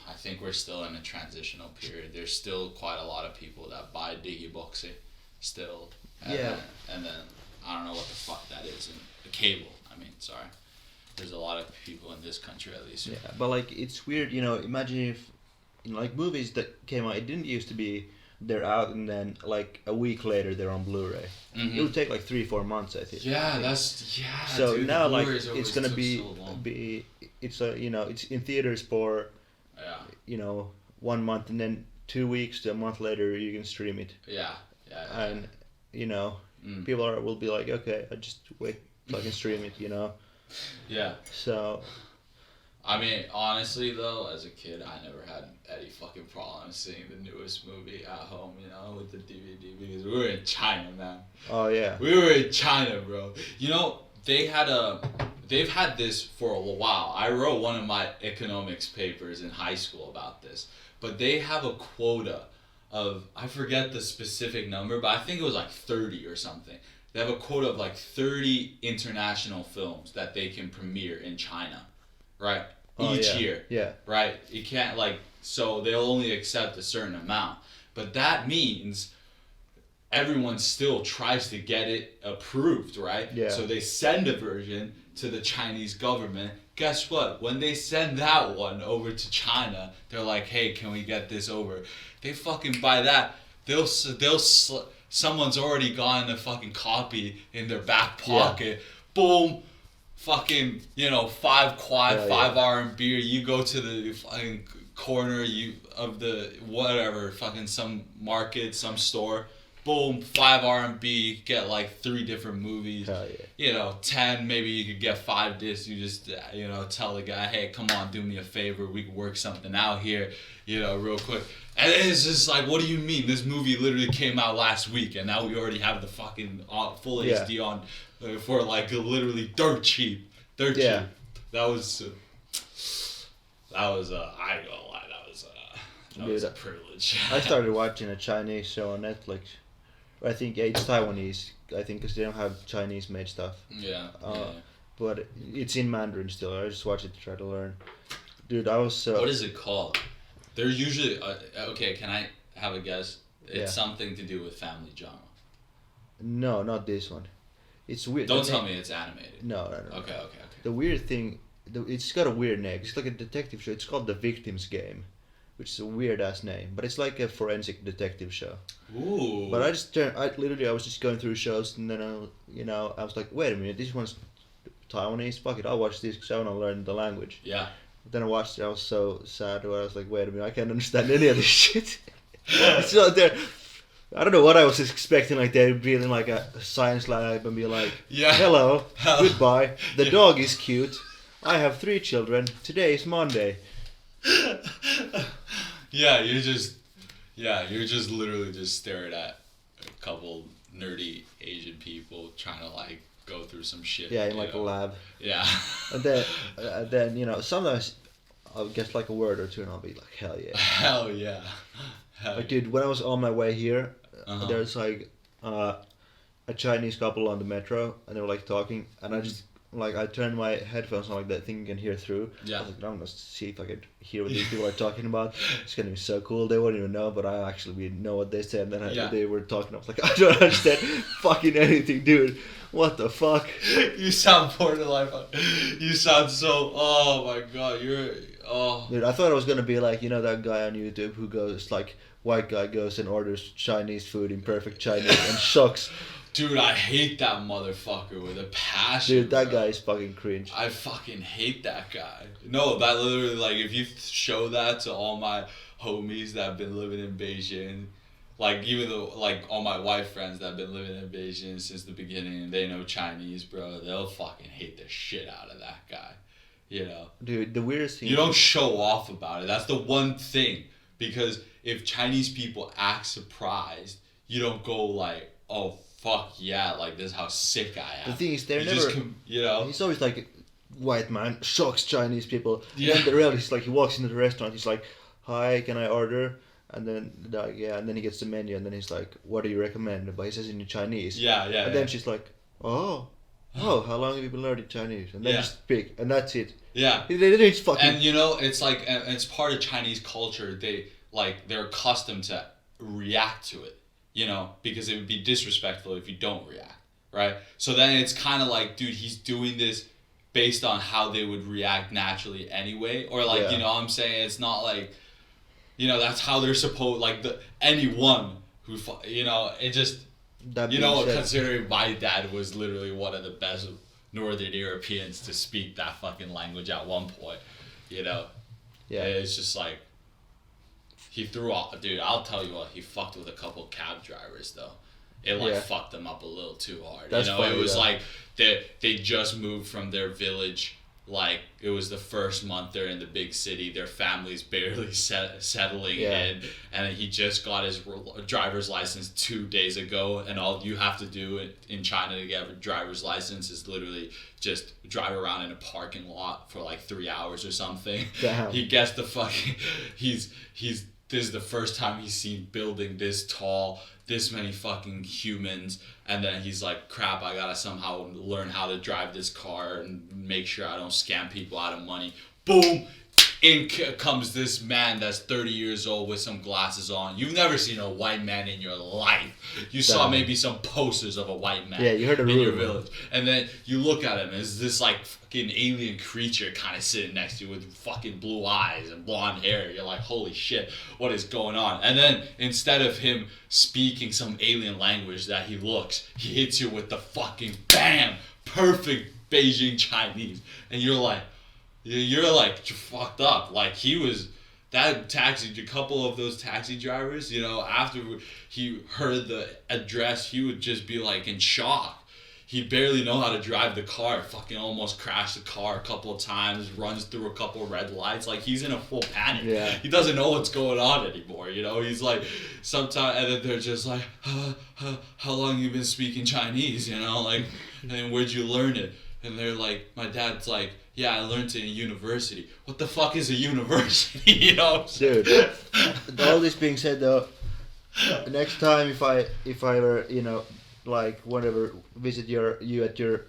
S1: I think we're still in a transitional period. There's still quite a lot of people that buy Digiboxy still. And then I don't know what the fuck that is. And the cable. I mean, sorry. There's a lot of people in this country at least.
S2: Yeah, but like it's weird. You know, imagine if, like movies that came out, it didn't used to be they're out and then like a week later they're on Blu-ray. It would take like 3-4 months, I think.
S1: Yeah,
S2: So
S1: dude,
S2: now like
S1: Blu-rays
S2: it's gonna
S1: so
S2: be it's it's in theaters for
S1: Yeah.
S2: 1 month, and then 2 weeks to a month later you can stream it.
S1: Yeah.
S2: And people will be like, okay, I just wait so I can stream it.
S1: Yeah.
S2: So.
S1: I mean, honestly though, as a kid, I never had any fucking problem seeing the newest movie at home, with the DVD, because we were in China, man.
S2: Oh yeah.
S1: We were in China, bro. They've had this for a while. I wrote one of my economics papers in high school about this, but they have a quota of, I forget the specific number, but I think it was like 30 or something. They have a quota of like 30 international films that they can premiere in China. Right? Each year.
S2: Yeah.
S1: Right? You can't so they'll only accept a certain amount. But that means everyone still tries to get it approved, right?
S2: Yeah.
S1: So they send a version to the Chinese government. Guess what? When they send that one over to China, they're like, hey, can we get this over? They fucking buy that. Someone's already gotten a fucking copy in their back pocket. Yeah. Boom. Fucking, 5 quad, 5 R&B, you go to the fucking corner of the whatever, fucking some market, some store, boom, 5 R&B, get like 3 different movies.
S2: Hell yeah.
S1: 10, maybe you could get 5 discs. You just, tell the guy, hey, come on, do me a favor, we can work something out here, real quick. And it's just like, what do you mean? This movie literally came out last week, and now we already have the fucking full HD on for like literally dirt cheap. That was I ain't gonna lie, that was a privilege.
S2: I started watching a Chinese show on Netflix. I think it's Taiwanese. I think because they don't have Chinese made stuff.
S1: Yeah.
S2: But it's in Mandarin still. I just watched it to try to learn. Dude, I was so.
S1: What is it called? They're usually okay. Can I have a guess? It's something to do with family drama.
S2: No, not this one. It's weird.
S1: Don't tell me it's animated.
S2: No.
S1: Okay.
S2: The weird thing, it's got a weird name. It's like a detective show. It's called The Victims Game, which is a weird ass name, but it's like a forensic detective show.
S1: Ooh.
S2: But I was just going through shows, and then I was like, wait a minute, this one's Taiwanese. Fuck it, I'll watch this because I want to learn the language.
S1: Yeah.
S2: But then I watched it. I was so sad. Where I was like, wait a minute, I can't understand any of this shit. It's not there. I don't know what I was expecting, like they'd be in like a science lab and be like, hello, goodbye, the dog is cute, I have 3 children, today is Monday.
S1: You're just literally just staring at a couple nerdy Asian people trying to like go through some shit.
S2: Yeah, in like a lab.
S1: Yeah.
S2: And then sometimes I'll get like a word or two and I'll be like, hell yeah.
S1: Hell yeah.
S2: Like, dude, when I was on my way here, there's like a Chinese couple on the metro, and they were like talking, and I just I turned my headphones on like that thing you can hear through.
S1: Yeah.
S2: I was like, I'm gonna see if I could hear what these people are talking about. It's gonna be so cool. They won't even know, but I actually know what they said. And then they were talking. I was like, I don't understand fucking anything, dude. What the fuck?
S1: You sound borderline. You sound so. Oh my god,
S2: Dude, I thought it was gonna be like that guy on YouTube who goes like. White guy goes and orders Chinese food in perfect Chinese and shocks.
S1: Dude, I hate that motherfucker with a passion.
S2: Dude, that guy is fucking cringe.
S1: I fucking hate that guy. No, that literally, like, if you show that to all my homies that have been living in Beijing, like, even though, like, all my white friends that have been living in Beijing since the beginning and they know Chinese, bro, they'll fucking hate the shit out of that guy.
S2: Dude, the weirdest thing.
S1: You don't show off about it. That's the one thing. Because if Chinese people act surprised, you don't go like, oh, fuck yeah, like this is how sick I am.
S2: The thing is, they're never, he's always like, white man shocks Chinese people. Yeah. And then the reality is like, he walks into the restaurant, he's like, hi, can I order? And then, and then he gets the menu, and then he's like, what do you recommend? But he says it in Chinese.
S1: Yeah.
S2: And then she's like, how long have you been learning Chinese? And then just speak, and that's it.
S1: Yeah.
S2: They didn't fucking...
S1: And it's like, it's part of Chinese culture. They're accustomed to react to it, because it would be disrespectful if you don't react, right? So then it's kind of like, dude, he's doing this based on how they would react naturally anyway. Or like, I'm saying it's not like, that's how they're supposed, like anyone who, it just, considering my dad was literally one of the best Northern Europeans to speak that fucking language at one point, you know.
S2: Yeah.
S1: It's just like he threw off, dude. I'll tell you what, he fucked with a couple cab drivers though. It fucked them up a little too hard.
S2: That's funny,
S1: it was
S2: though.
S1: like they just moved from their village. Like it was the first month they're in the big city. Their family's barely settling in, and he just got his driver's license 2 days ago. And all you have to do in China to get a driver's license is literally just drive around in a parking lot for like 3 hours or something.
S2: Damn.
S1: He gets the fucking he's this is the first time he's seen building this tall, this many fucking humans, and then he's like, crap, I gotta somehow learn how to drive this car and make sure I don't scam people out of money. Boom! In comes this man that's 30 years old with some glasses on. You've never seen a white man in your life. You saw maybe some posters of a white man
S2: you heard
S1: in your village. And then you look at him, and it's this like fucking alien creature kind of sitting next to you with fucking blue eyes and blonde hair. You're like, holy shit, what is going on? And then instead of him speaking some alien language that he hits you with the fucking bam, perfect Beijing Chinese. And you're like fucked up. Like he was that taxi. A couple of those taxi drivers, after he heard the address, he would just be like in shock. He barely know how to drive the car. Fucking almost crashed the car a couple of times. Runs through a couple of red lights. Like he's in a full panic.
S2: Yeah.
S1: He doesn't know what's going on anymore. He's like sometimes, and then they're just like, how long you been speaking Chinese? Like, and where'd you learn it? And they're like, my dad's like, yeah, I learned it in university. What the fuck is a university?
S2: Dude, all this being said though, next time if I ever, like whenever visit you at your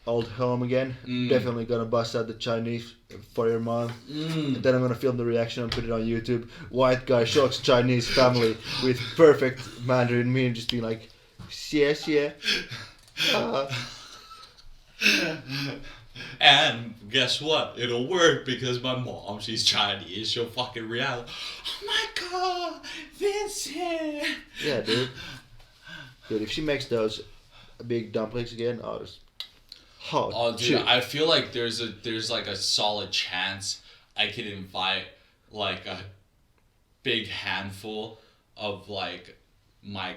S2: old home again, definitely gonna bust out the Chinese for your mom. And then I'm gonna film the reaction and put it on YouTube. White guy shocks Chinese family with perfect Mandarin, me and just being like, xie xie.
S1: And guess what? It'll work because my mom, she's Chinese. She'll fucking react. Oh my god, Vincent!
S2: Yeah, dude. Dude, if she makes those big dumplings again, I'll just...
S1: Oh, dude, I feel like there's like a solid chance I could invite like a big handful of like my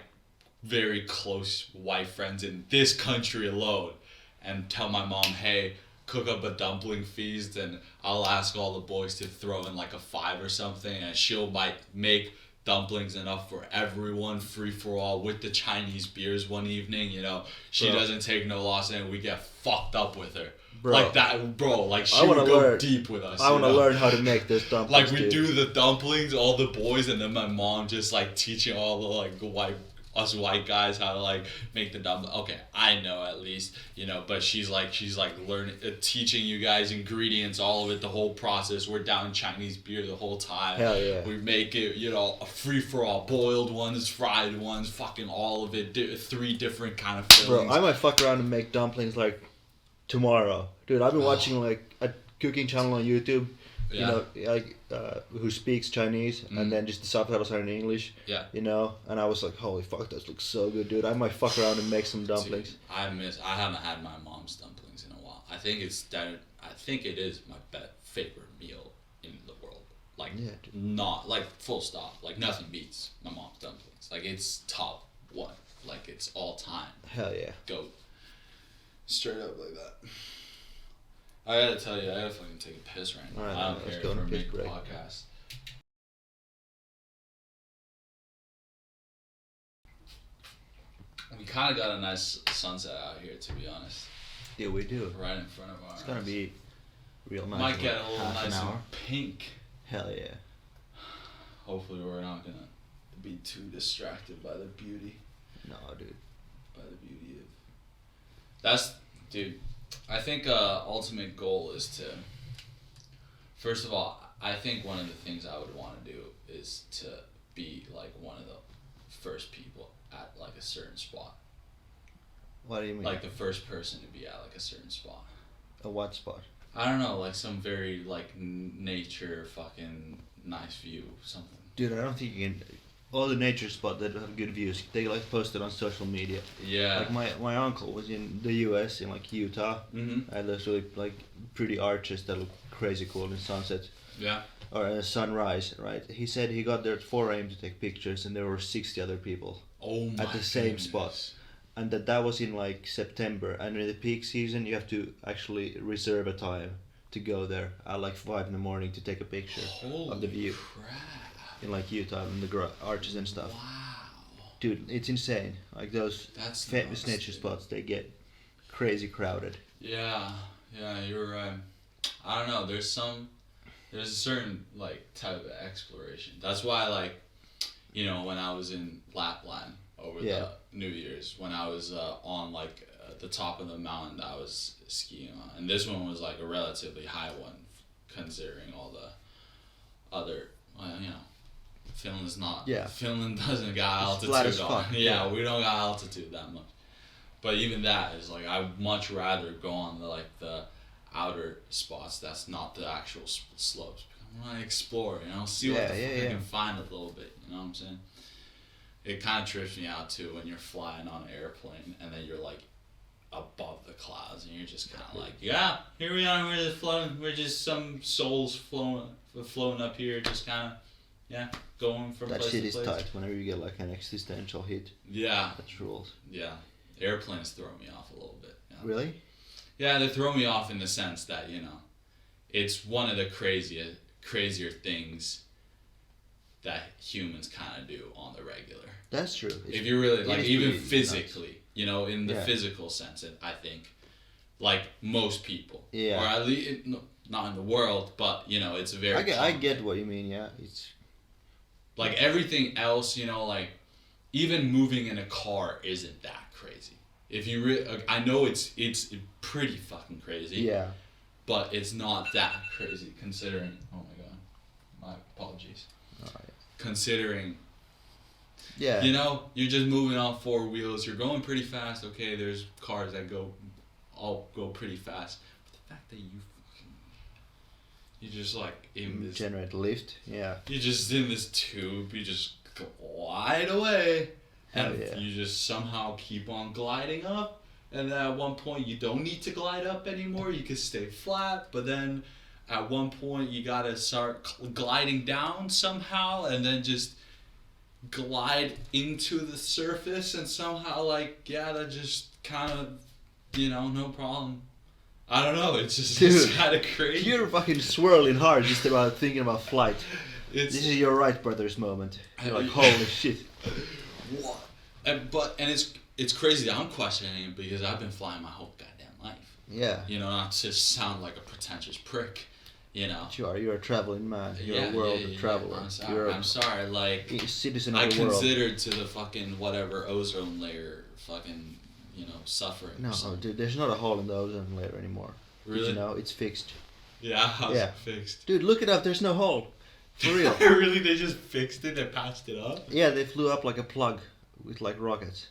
S1: very close white friends in this country alone, and tell my mom, hey, cook up a dumpling feast, and I'll ask all the boys to throw in like a 5 or something, and she'll might make dumplings enough for everyone, free for all, with the Chinese beers one evening. She doesn't take no loss, and we get fucked up with her.
S2: Bro.
S1: Like that, bro. Like she would go deep with us.
S2: I want to learn how to make this dumplings.
S1: Like we do the dumplings, all the boys, and then my mom just like teaching all the like us white guys how to like make the dumpling. Okay, I know at least, but she's like learning, teaching you guys ingredients, all of it, the whole process. We're down Chinese beer the whole time.
S2: Hell yeah.
S1: We make it, a free for all, boiled ones, fried ones, fucking all of it, 3 different kind of fillings.
S2: Bro, I might fuck around and make dumplings like tomorrow. Dude, I've been watching like a cooking channel on YouTube. Who speaks Chinese, and then just the subtitles are in English.
S1: Yeah.
S2: And I was like, holy fuck, those look so good, dude. I might fuck around and make some dumplings.
S1: Dude, I haven't had my mom's dumplings in a while. I think it is my favorite meal in the world. Like, not like full stop. Like nothing beats my mom's dumplings. Like it's top 1. Like it's all time.
S2: Hell yeah.
S1: Goat. Straight up like that. I gotta tell you, I gotta fucking take a piss right now.
S2: Right,
S1: I don't care if we're making a podcast. We kind of got a nice sunset out here, to be honest.
S2: Yeah, we do.
S1: Right in front of our
S2: It's gonna be real nice.
S1: Might get a little nice and pink.
S2: Hell yeah.
S1: Hopefully we're not gonna be too distracted by the beauty.
S2: No, dude.
S1: By the beauty of... That's... Dude... I think ultimate goal is to, first of all, I think one of the things I would want to do is to be like one of the first people at like a certain spot.
S2: What do you mean?
S1: Like the first person to be at like a certain spot.
S2: A what spot?
S1: I don't know, like some very like nature fucking nice view, something.
S2: Dude, I don't think you can all the nature spots that have good views, they like post it on social media.
S3: Yeah.
S2: Like my uncle was in the U.S. in like Utah, and there's really like pretty arches that look crazy cool in sunset.
S3: Yeah.
S2: Or sunrise, right? He said he got there at 4 a.m. to take pictures, and there were 60 other people at the same spot, and that was in like September. And in the peak season, you have to actually reserve a time to go there at like 5 in the morning to take a picture of the view.
S3: Crap.
S2: In like Utah and the arches and stuff.
S3: Wow.
S2: Dude, it's insane. Like those famous nature spots, they get crazy crowded.
S3: Yeah, you're right. I don't know. There's a certain like type of exploration. That's why like, you know, when I was in Lapland over the New Year's, when I was on like the top of the mountain that I was skiing on, and this one was like a relatively high one, considering all the other, you know, Finland's not. Yeah. Finland doesn't got altitude on. Yeah, we don't got altitude that much. But even that is like, I'd much rather go on the outer spots that's not the actual slopes. I want to explore, you know, see what the fuck I can find a little bit, you know what I'm saying? It kind of trips me out too when you're flying on an airplane and then you're like above the clouds and you're just kind of like, yeah, here we are, we're just floating, we're just some souls floating up here, just kind of, going from place to place. That shit is tight
S2: whenever you get like an existential hit.
S3: Yeah.
S2: That's rules.
S3: Yeah. Airplanes throw me off a little bit. You know?
S2: Really?
S3: Yeah, they throw me off in the sense that, you know, it's one of the crazier things that humans kind of do on the regular.
S2: That's true.
S3: If you really, like, even physically, nuts. You know, in the physical sense, I think, like, most people. Yeah. Or at least, not in the world, but, you know, it's a very
S2: I get what you mean, yeah. It's
S3: like, everything else, you know, like, even moving in a car isn't that crazy. If you I know it's pretty fucking crazy.
S2: Yeah.
S3: But it's not that crazy considering. Oh my god, my apologies.
S2: Oh, yeah.
S3: Considering.
S2: Yeah.
S3: You know, you're just moving on 4 wheels. You're going pretty fast. Okay, there's cars that all go pretty fast. But the fact that you just like in this
S2: generate lift. Yeah.
S3: You're just in this tube. You just glide away. And you just somehow keep on gliding up. And then at one point, you don't need to glide up anymore. You can stay flat. But then at one point, you got to start gliding down somehow. And then just glide into the surface. And somehow, like, that just kind of, you know, no problem. I don't know. It's just it's kind of crazy. You're
S2: fucking swirling hard just about thinking about flight. This is your Wright brothers moment. You're like, holy shit.
S3: What? And it's crazy that I'm questioning it because I've been flying my whole goddamn life.
S2: Yeah.
S3: You know, not to sound like a pretentious prick, you know.
S2: You're a traveling man. You're a world traveler.
S3: I'm sorry, like
S2: a citizen of the world.
S3: I considered to the fucking whatever ozone layer fucking, you know, suffering.
S2: No, dude, there's not a hole in the ozone layer anymore.
S3: Really?
S2: You know, it's fixed.
S3: Yeah, how's it fixed?
S2: Dude, look it up, there's no hole. For real.
S3: Really? They just fixed it and patched it up?
S2: Yeah, they flew up like a plug with like rockets.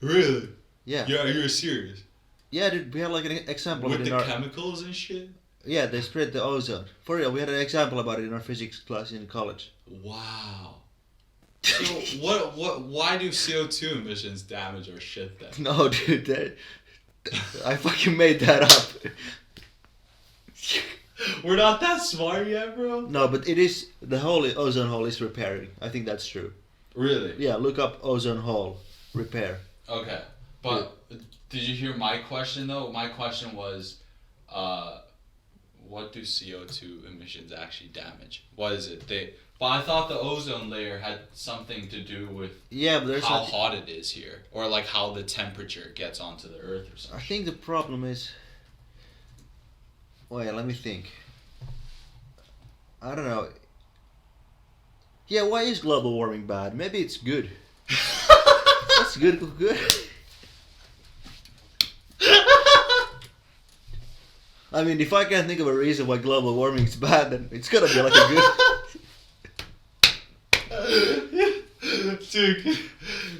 S3: Really?
S2: Yeah.
S3: Yeah, you're serious?
S2: Yeah, dude, we have like an example
S3: with the chemicals and shit?
S2: Yeah, they spread the ozone. For real, we had an example about it in our physics class in college.
S3: Wow. So why do CO2 emissions damage our shit then?
S2: No, dude, I fucking made that up.
S3: We're not that smart yet, bro.
S2: No, but it is, the ozone hole is repairing. I think that's true.
S3: Really?
S2: Yeah, look up ozone hole repair.
S3: Okay, but did you hear my question though? My question was, what do CO2 emissions actually damage? What is it? But I thought the ozone layer had something to do with how hot it is here, or like how the temperature gets onto the Earth or something.
S2: I think the problem is. Wait, let me think. I don't know. Yeah, why is global warming bad? Maybe it's good. That's good. I mean, if I can't think of a reason why global warming is bad, then it's gotta be like a good.
S3: Dude,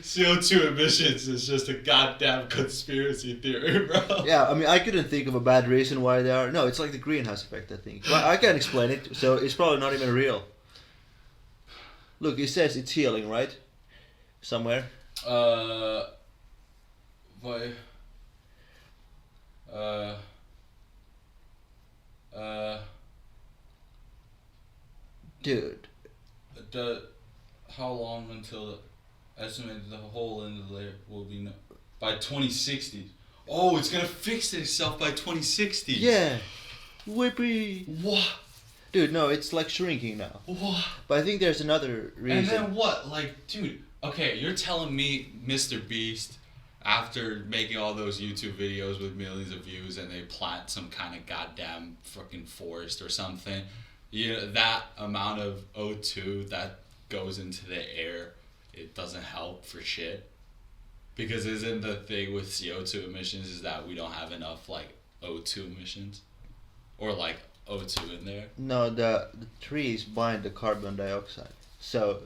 S3: CO2 emissions is just a goddamn conspiracy theory, bro.
S2: Yeah, I mean, I couldn't think of a bad reason why they are. No, it's like the greenhouse effect, I think. Well, I can't explain it, so it's probably not even real. Look, it says it's healing, right? Somewhere.
S3: Why?
S2: Dude.
S3: How long until estimated the hole in the layer will be by 2060? Oh, it's gonna fix itself by 2060.
S2: Yeah. Whippy.
S3: What?
S2: Dude, no, it's like shrinking now.
S3: What?
S2: But I think there's another reason.
S3: And then what? Like, dude, okay, you're telling me Mr. Beast, after making all those YouTube videos with millions of views and they plant some kind of goddamn fucking forest or something, that amount of O2 that goes into the air, it doesn't help for shit. Because isn't the thing with CO2 emissions is that we don't have enough, like, O2 emissions? Or, like, O2 in there?
S2: No, the trees bind the carbon dioxide. So,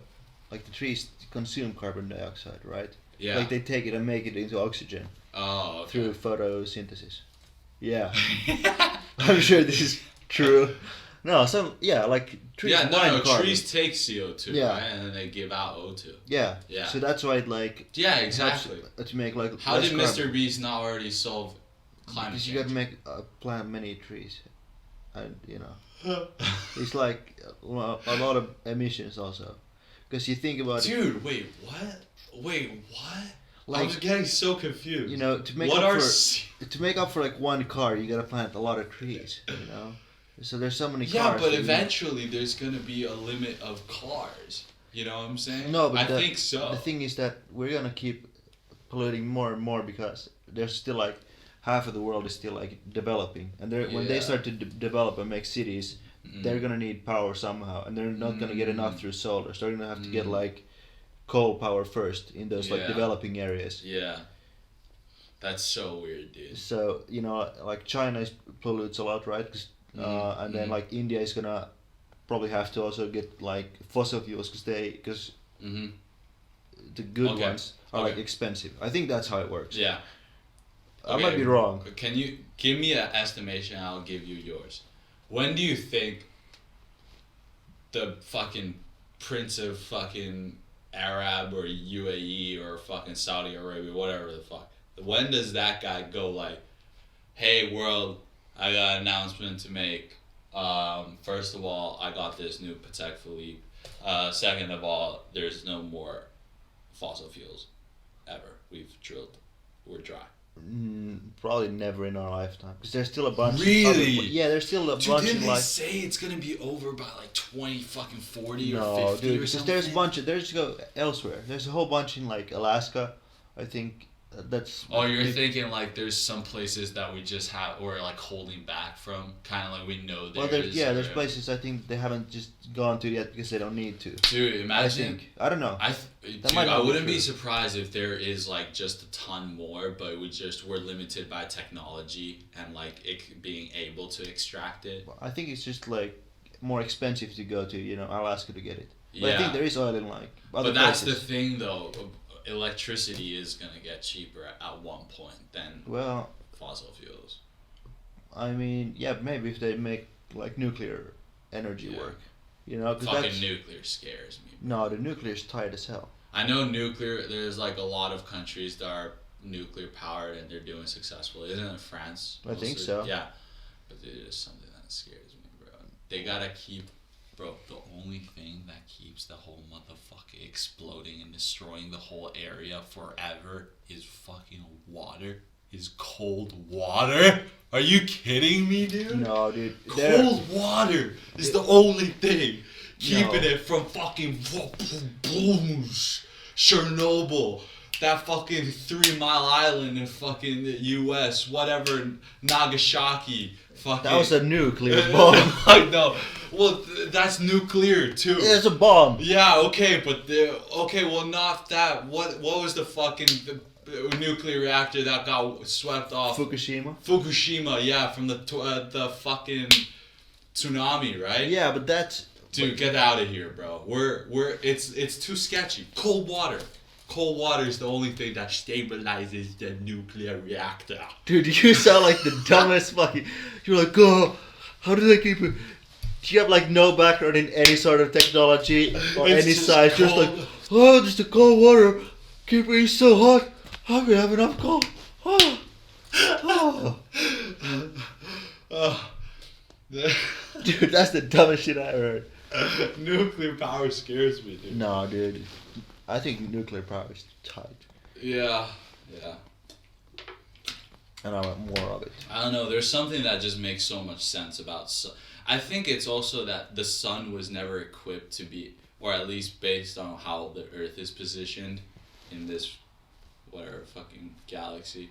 S2: like, the trees consume carbon dioxide, right?
S3: Yeah.
S2: Like, they take it and make it into oxygen.
S3: Oh, okay.
S2: Through photosynthesis. Yeah. I'm sure this is true. No, like, trees bind carbon.
S3: Trees take CO2, right? And then they give out O2.
S2: Yeah.
S3: Yeah.
S2: So that's why it, like...
S3: Yeah, exactly.
S2: To make, like,
S3: how did Mr. Beast not already solve climate
S2: change? Because you gotta plant many trees. And, it's like a lot of emissions also. Because you think about
S3: Dude, wait, what? Like, I was getting so confused.
S2: To make up for like one car, you gotta plant a lot of trees. So there's so many cars.
S3: Yeah, but eventually there's gonna be a limit of cars. You know what I'm saying?
S2: No, but
S3: I think so.
S2: The thing is that we're gonna keep polluting more and more because there's still like half of the world is still like developing, and when they start to develop and make cities, they're gonna need power somehow, and they're not gonna get enough through solar. So they're gonna have to get like coal power first in those like developing areas.
S3: Yeah. That's so weird, dude.
S2: So like China pollutes a lot, right? And then like India is gonna probably have to also get like fossil fuels because the good ones are like expensive. I think that's how it works.
S3: Yeah.
S2: I might be wrong.
S3: Can you give me an estimation? I'll give you yours. When do you think the fucking Prince of fucking Arab or UAE or fucking Saudi Arabia, whatever the fuck, when does that guy go like, hey world, I got an announcement to make. First of all, I got this new Patek Philippe. Second of all, there's no more fossil fuels ever. We've drilled. We're dry.
S2: Probably never in our lifetime, because there's still a bunch.
S3: Really?
S2: There's still a bunch.
S3: Didn't they say it's gonna be over by like 2040 or 50
S2: dude,
S3: or something?
S2: There's a bunch. There's go elsewhere. There's a whole bunch in like Alaska, I think. That's.
S3: Oh, you're thinking like there's some places that we just have we're like holding back from, kind of like we know there is.
S2: There's places I think they haven't just gone to yet because they don't need to.
S3: Dude, imagine.
S2: I don't know.
S3: I wouldn't be surprised if there is like just a ton more, but we're limited by technology and like it being able to extract it.
S2: I think it's just like more expensive to go to Alaska to get it. But I think there is oil in like other
S3: But that's
S2: places.
S3: the thing though. Electricity is gonna get cheaper at one point than fossil fuels.
S2: I mean, maybe if they make like nuclear energy work, cause
S3: fucking nuclear scares me.
S2: No, the nuclear's tight as hell.
S3: I know nuclear. There's like a lot of countries that are nuclear powered and they're doing successfully. Isn't it France?
S2: I think so.
S3: Yeah, but it is something that scares me, bro. They gotta keep. Bro, the only thing that keeps the whole motherfucker exploding and destroying the whole area forever is fucking water. Is cold water. Are you kidding me, dude?
S2: No, dude.
S3: Cold water is the only thing keeping it from fucking boom, Chernobyl. That fucking 3 Mile Island in fucking the US, whatever, Nagasaki. Fucking.
S2: That was a nuclear bomb.
S3: I know. Well, that's nuclear too.
S2: Yeah, it's a bomb.
S3: Yeah, okay, but well, not that. What was the fucking nuclear reactor that got swept off? Fukushima, yeah, from the fucking tsunami, right?
S2: Yeah, but that's.
S3: Dude, get out of here, bro. It's too sketchy. Cold water. Cold water is the only thing that stabilizes the nuclear reactor.
S2: Dude, you sound like the dumbest fucking... You're like, oh, how do they keep it... you have like no background in any sort of technology or
S1: It's
S2: any
S1: just
S2: science. Just
S1: cold.
S2: like, oh, just the cold water. Keep me so hot. How can I have enough cold? Oh. Oh.
S1: Oh.
S2: Dude, that's the dumbest shit I ever heard.
S1: Nuclear power scares me, dude.
S2: No, dude. I think nuclear power is tight.
S1: Yeah.
S2: And I want more of it.
S1: I don't know. There's something that just makes so much sense about. I think it's also that the sun was never equipped to be, or at least based on how the Earth is positioned in this, whatever fucking galaxy.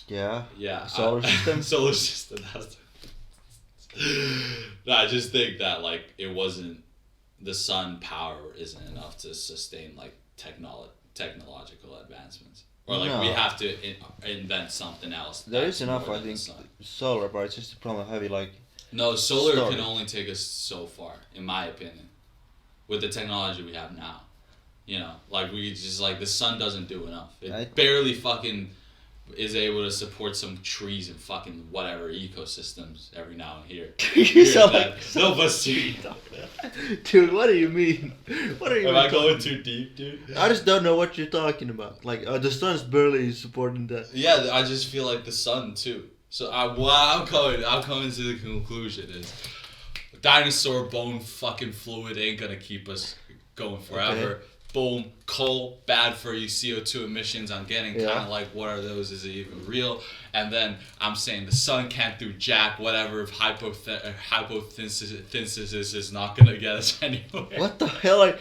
S2: Yeah.
S1: Yeah.
S2: Solar system.
S1: Solar system. That's. No, I just think that like it wasn't. The sun power isn't enough to sustain like technological advancements. Or like we have to invent something else.
S2: There is enough,
S1: more
S2: I
S1: than
S2: think,
S1: the sun.
S2: solar, but it's just the problem of heavy, like...
S1: No, solar
S2: Storage.
S1: can only take us so far, in my opinion. With the technology we have now. You know, like we just, like, the sun doesn't do enough. It barely fucking is able to support some trees and fucking whatever ecosystems every now and here.
S2: You sound like...
S1: No, but seriously.
S2: Dude, what do you mean? What are you
S1: Am I
S2: talking-
S1: going too deep, dude?
S2: I just don't know what you're talking about. Like, the sun's barely supporting that.
S1: Yeah, I just feel like the sun too. So I'm coming to the conclusion is dinosaur bone fucking fluid ain't gonna keep us going forever.
S2: Okay.
S1: Boom, coal, bad for you, CO2 emissions. I'm getting
S2: Yeah.
S1: kind of like, what are those? Is it even real? And then I'm saying the sun can't do jack, whatever, if hypothesis is not going to get us anywhere.
S2: What the hell are...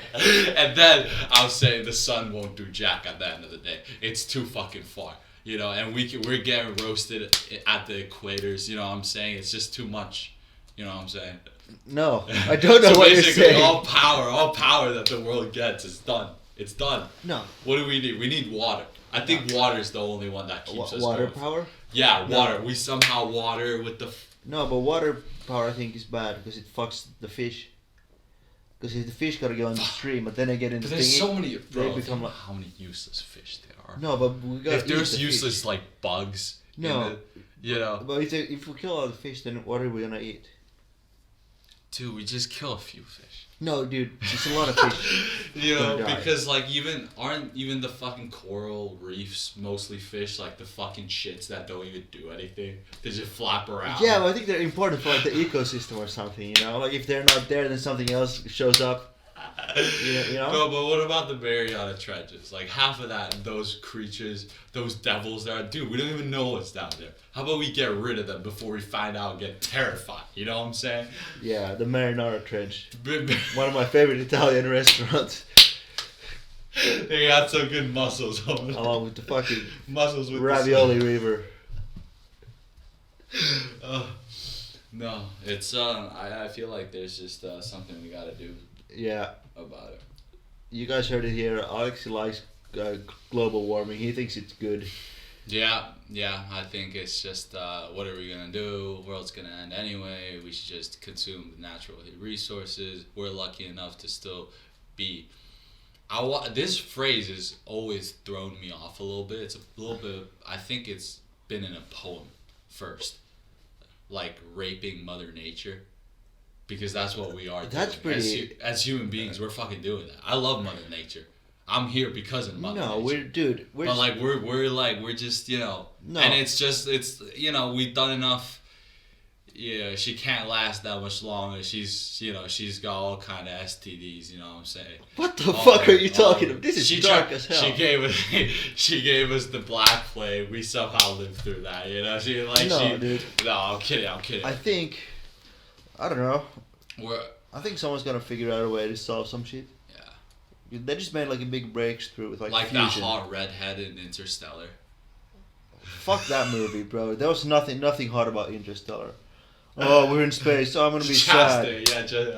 S1: And then I'm saying the sun won't do jack at the end of the day. It's too fucking far. You know, and we're getting roasted at the equators. You know what I'm saying? It's just too much. You know what I'm saying?
S2: No, I don't know
S1: So
S2: what you're
S1: basically,
S2: saying.
S1: all power that the world gets is done. It's done.
S2: No.
S1: What do we need? We need water. I think water is the only one that keeps us
S2: Water
S1: going.
S2: power?
S1: Yeah,
S2: No.
S1: water. We somehow water with the...
S2: No, but water power I think is bad because it fucks the fish. Because if the fish gotta go in the stream, but then they get in the
S1: But there's
S2: thingy,
S1: so many... Bro,
S2: they become like...
S1: how many useless fish there are.
S2: No, but we gotta
S1: If there's
S2: eat the
S1: useless,
S2: fish.
S1: like, bugs...
S2: No.
S1: In the, you know...
S2: But if we kill all the fish, then what are we gonna eat?
S1: Dude, we just kill a few fish.
S2: No, dude, it's a lot of fish.
S1: You know,
S2: Gonna die.
S1: because like aren't even the fucking coral reefs mostly fish, like the fucking shits that don't even do anything? They just flap around.
S2: Yeah, but I think they're important for like the ecosystem or something, you know? Like if they're not there, then something else shows up. You know?
S1: No, but what about the Mariana Trenches? Like half of that, those creatures, those devils there, dude, we don't even know what's down there. How about we get rid of them before we find out and get terrified? You know what I'm saying?
S2: Yeah, the Marinara Trench. One of my favorite Italian restaurants.
S1: They got some good mussels over there.
S2: Along with the fucking
S1: Mussels with
S2: Ravioli River.
S1: No, it's I feel like there's just something we gotta do
S2: Yeah.
S1: about it.
S2: You guys heard it here. Arexi likes global warming. He thinks it's good.
S1: Yeah, I think it's just what are we gonna do? The world's gonna end anyway. We should just consume the natural resources. We're lucky enough to still be. This phrase has always thrown me off a little bit. It's a little bit. I think it's been in a poem first, like raping Mother Nature, because that's what we are.
S2: That's
S1: doing.
S2: pretty.
S1: As human beings, we're fucking doing that. I love Mother Nature. I'm here because of Mother
S2: No,
S1: Nature.
S2: we're
S1: But like we're just, you know,
S2: No.
S1: and it's you know, we've done enough. Yeah, she can't last that much longer. She's got all kind of STDs. You know what I'm saying?
S2: What the fuck are you talking about? This is dark as hell.
S1: She gave us the Black Plague. We somehow lived through that. You know,
S2: dude.
S1: No, I'm kidding.
S2: I think, I don't know.
S1: We're,
S2: I think someone's gonna figure out a way to solve some shit.
S1: yeah,
S2: They just made like a big breakthrough with like
S1: that
S2: fusion.
S1: hot redhead in Interstellar.
S2: Fuck that movie, bro. There was nothing hot about Interstellar. Oh, we're in space. Oh, I'm gonna be sad.
S1: Chastain,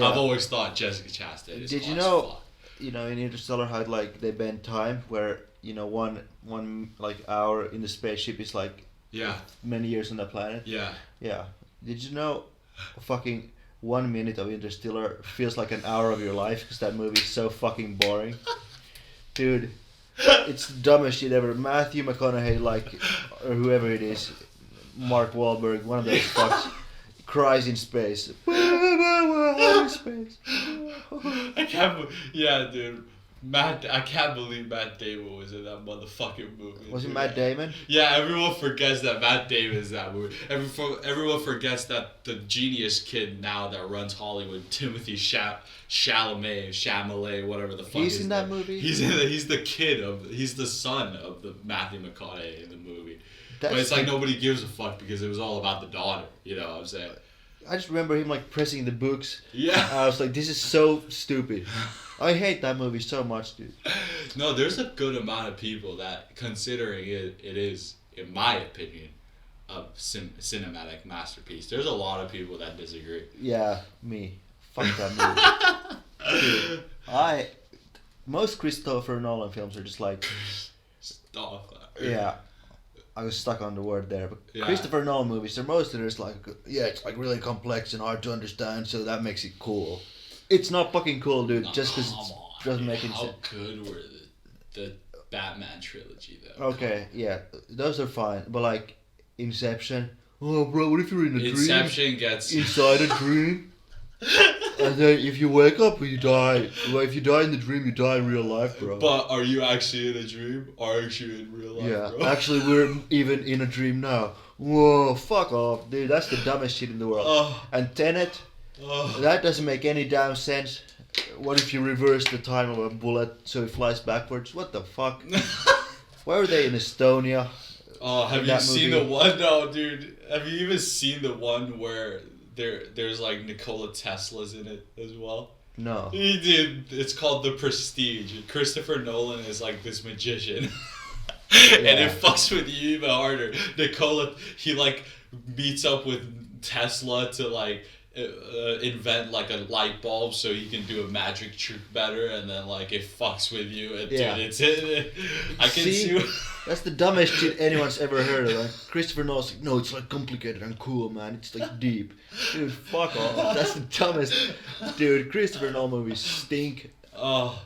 S1: I've always thought Jessica Chastain is
S2: Did you
S1: hot as
S2: know?
S1: fuck.
S2: You know, in Interstellar, how like they bend time, where you know one like hour in the spaceship is like
S1: Yeah,
S2: many years on the planet.
S1: yeah.
S2: Yeah. Did you know? Fucking 1 minute of Interstellar feels like an hour of your life because that movie is so fucking boring. Dude, it's the dumbest shit ever. Matthew McConaughey, like, or whoever it is, Mark Wahlberg, one of those fucks, cries in space. Space.
S3: I can't. Yeah, dude. I can't believe Matt Damon was in that motherfucking movie.
S2: Was it Matt Damon?
S3: Yeah, everyone forgets that Matt Damon is that movie. Everyone forgets that the genius kid now that runs Hollywood, Timothy Chalamet, whatever the fuck.
S2: He's in that movie.
S3: He's the son of the Matthew McConaughey in the movie. But it's like nobody gives a fuck because it was all about the daughter. You know what I'm saying?
S2: I just remember him like pressing the books.
S3: Yeah.
S2: I was like, this is so stupid. I hate that movie so much, dude.
S3: No, there's a good amount of people that, considering it is, in my opinion, a cinematic masterpiece. There's a lot of people that disagree.
S2: Yeah, me. Fuck that movie. Dude, most Christopher Nolan films are just like...
S3: Stop.
S2: Yeah. I was stuck on the word there, but
S3: Yeah.
S2: Christopher Nolan movies, they're mostly just like, yeah, it's like really complex and hard to understand, so that makes it cool. It's not fucking cool, dude, just because it doesn't make any sense.
S3: How good were the Batman trilogy, though?
S2: Okay, yeah, those are fine, but like, Inception, oh bro, what if you're in a
S3: Inception gets...
S2: inside a dream? And then if you wake up, you die. Well, if you die in the dream, you die in real life, bro.
S3: But are you actually in a dream? Or are you in real life,
S2: Yeah,
S3: bro?
S2: actually, we're even in a dream now. Whoa, fuck off, dude. That's the dumbest shit in the world.
S3: Oh.
S2: And Tenet, that doesn't make any damn sense. What if you reverse the time of a bullet so it flies backwards? What the fuck? Why were they in Estonia?
S3: Oh, have you seen the one? No, dude. Have you even seen the one where there's like Nikola Tesla's in it as well?
S2: No.
S3: He did. It's called The Prestige. Christopher Nolan is like this magician. And it fucks with you even harder. Nikola, he like meets up with Tesla to like invent like a light bulb so he can do a magic trick better, and then like it fucks with you. And dude, it's it. I can see.
S2: That's the dumbest shit anyone's ever heard of. Like, Christopher Nolan's like, no, it's like complicated and cool, man. It's like deep. Dude, fuck off. That's the dumbest. Dude, Christopher Nolan movies stink.
S3: Oh,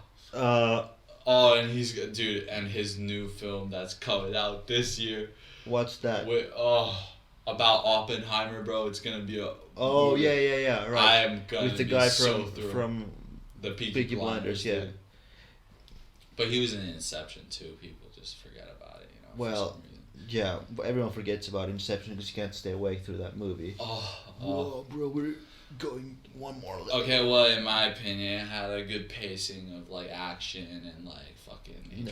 S3: and he's dude, and his new film that's coming out this year.
S2: What's that?
S3: About Oppenheimer, bro. It's gonna be a.
S2: Oh
S3: movie.
S2: yeah, right.
S3: I am gonna
S2: with the
S3: be
S2: guy
S3: so
S2: from
S3: the Peaky Blinders,
S2: yeah.
S3: dude. But he was in Inception too. People just forget about it, you know.
S2: Well, yeah, but everyone forgets about Inception because you can't stay awake through that movie. Whoa, bro, we're going one more level.
S3: Okay, well, in my opinion, it had a good pacing of like action and like fucking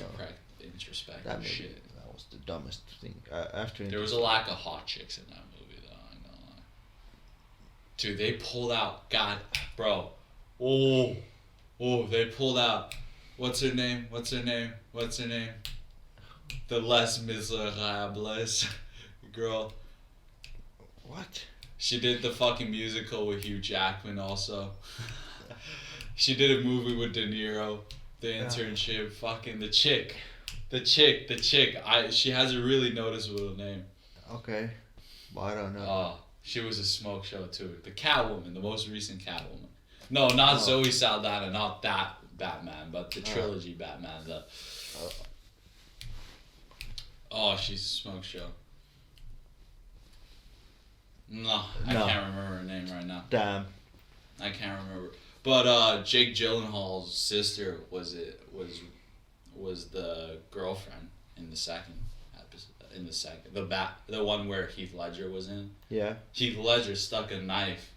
S3: introspective
S2: that movie,
S3: shit.
S2: That was the dumbest thing.
S3: There was a lack of hot chicks in that movie, though. I'm gonna lie. Dude, they pulled out. God, bro. Oh, they pulled out. What's her name? The Les Miserables girl.
S2: What?
S3: She did the fucking musical with Hugh Jackman also. She did a movie with De Niro. The Internship. Fucking the chick. She has a really noticeable name.
S2: Okay. Well, I don't know.
S3: She was a smoke show too. The Catwoman, the most recent Catwoman. No, not Zoe Saldana, not that Batman, but the trilogy Batman. She's a smoke show. No, I can't remember her name right now.
S2: Damn.
S3: I can't remember. But Jake Gyllenhaal's sister was the girlfriend in the second episode. The one where Heath Ledger was in. Yeah. Heath Ledger stuck a knife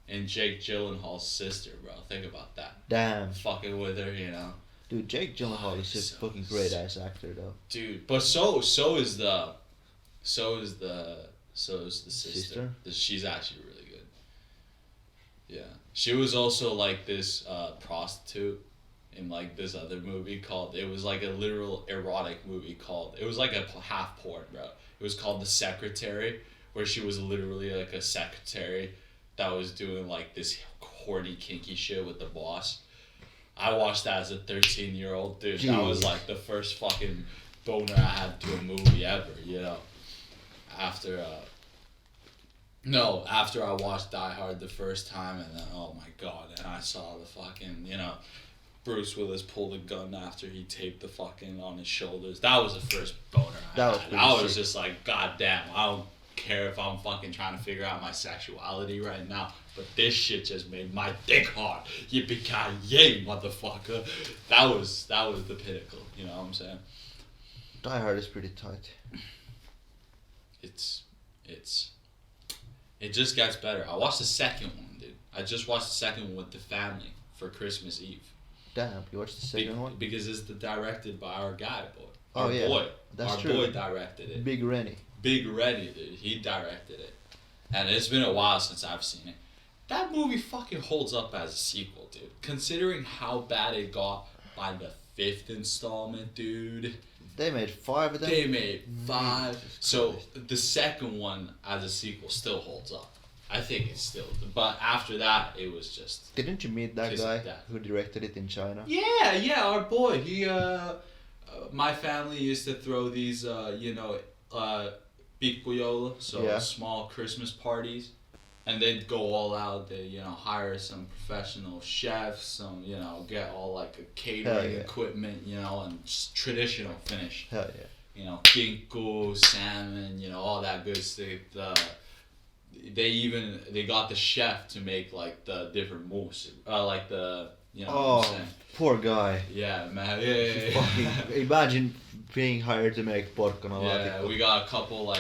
S3: in Jake Gyllenhaal's sister, bro. Think about that.
S2: Damn.
S3: Fucking with her, you know.
S2: Dude, Jake Gyllenhaal is just a fucking great ass actor, though.
S3: Dude, but so is the sister. She's actually really good. Yeah, she was also like this prostitute in like this other movie called. It was like a literal erotic movie called. It was like a half porn, bro. It was called The Secretary, where she was literally like a secretary that was doing like this horny kinky shit with the boss. I watched that as a 13-year-old dude. Jeez. That was like the first fucking boner I had to a movie ever, you know. After I watched Die Hard the first time, and then oh my god, and I saw the fucking, you know, Bruce Willis pull the gun after he taped the fucking on his shoulders. That was the first boner I had. I was just like, god damn,
S1: care if I'm fucking trying to figure out my sexuality right now, but this shit just made my dick hard. Yippee-ki-yay, motherfucker. That was the pinnacle, you know what I'm saying?
S2: Die Hard is pretty tight.
S1: It just gets better. I watched the second one, dude. I just watched the second one with the family for Christmas Eve.
S2: Damn, you watched the second one?
S1: Because it's directed by our guy, boy.
S2: Oh,
S1: our
S2: yeah.
S1: boy.
S2: That's
S1: our
S2: true.
S1: boy directed it.
S2: Big Rennie.
S1: Big Reddy, dude. He directed it. And it's been a while since I've seen it. That movie fucking holds up as a sequel, dude. Considering how bad it got by the 5th installment, dude.
S2: They made 5 of them?
S1: They made 5. So the second one as a sequel still holds up. I think it's still. But after that, it was just.
S2: Didn't you meet that guy who directed it in China?
S1: Yeah, our boy. He, my family used to throw these, Picoyola, so small Christmas parties. And they'd go all out, they, hire some professional chefs, get all like a catering equipment, and just traditional finish.
S2: Hell yeah.
S1: Ginkgo, salmon, all that good stuff. They got the chef to make like the different mousse, like the, what I'm saying?
S2: Poor guy.
S1: Yeah, man. Yeah.
S2: Fucking, imagine being hired to make porkkana laatikko.
S1: Yeah, we got a couple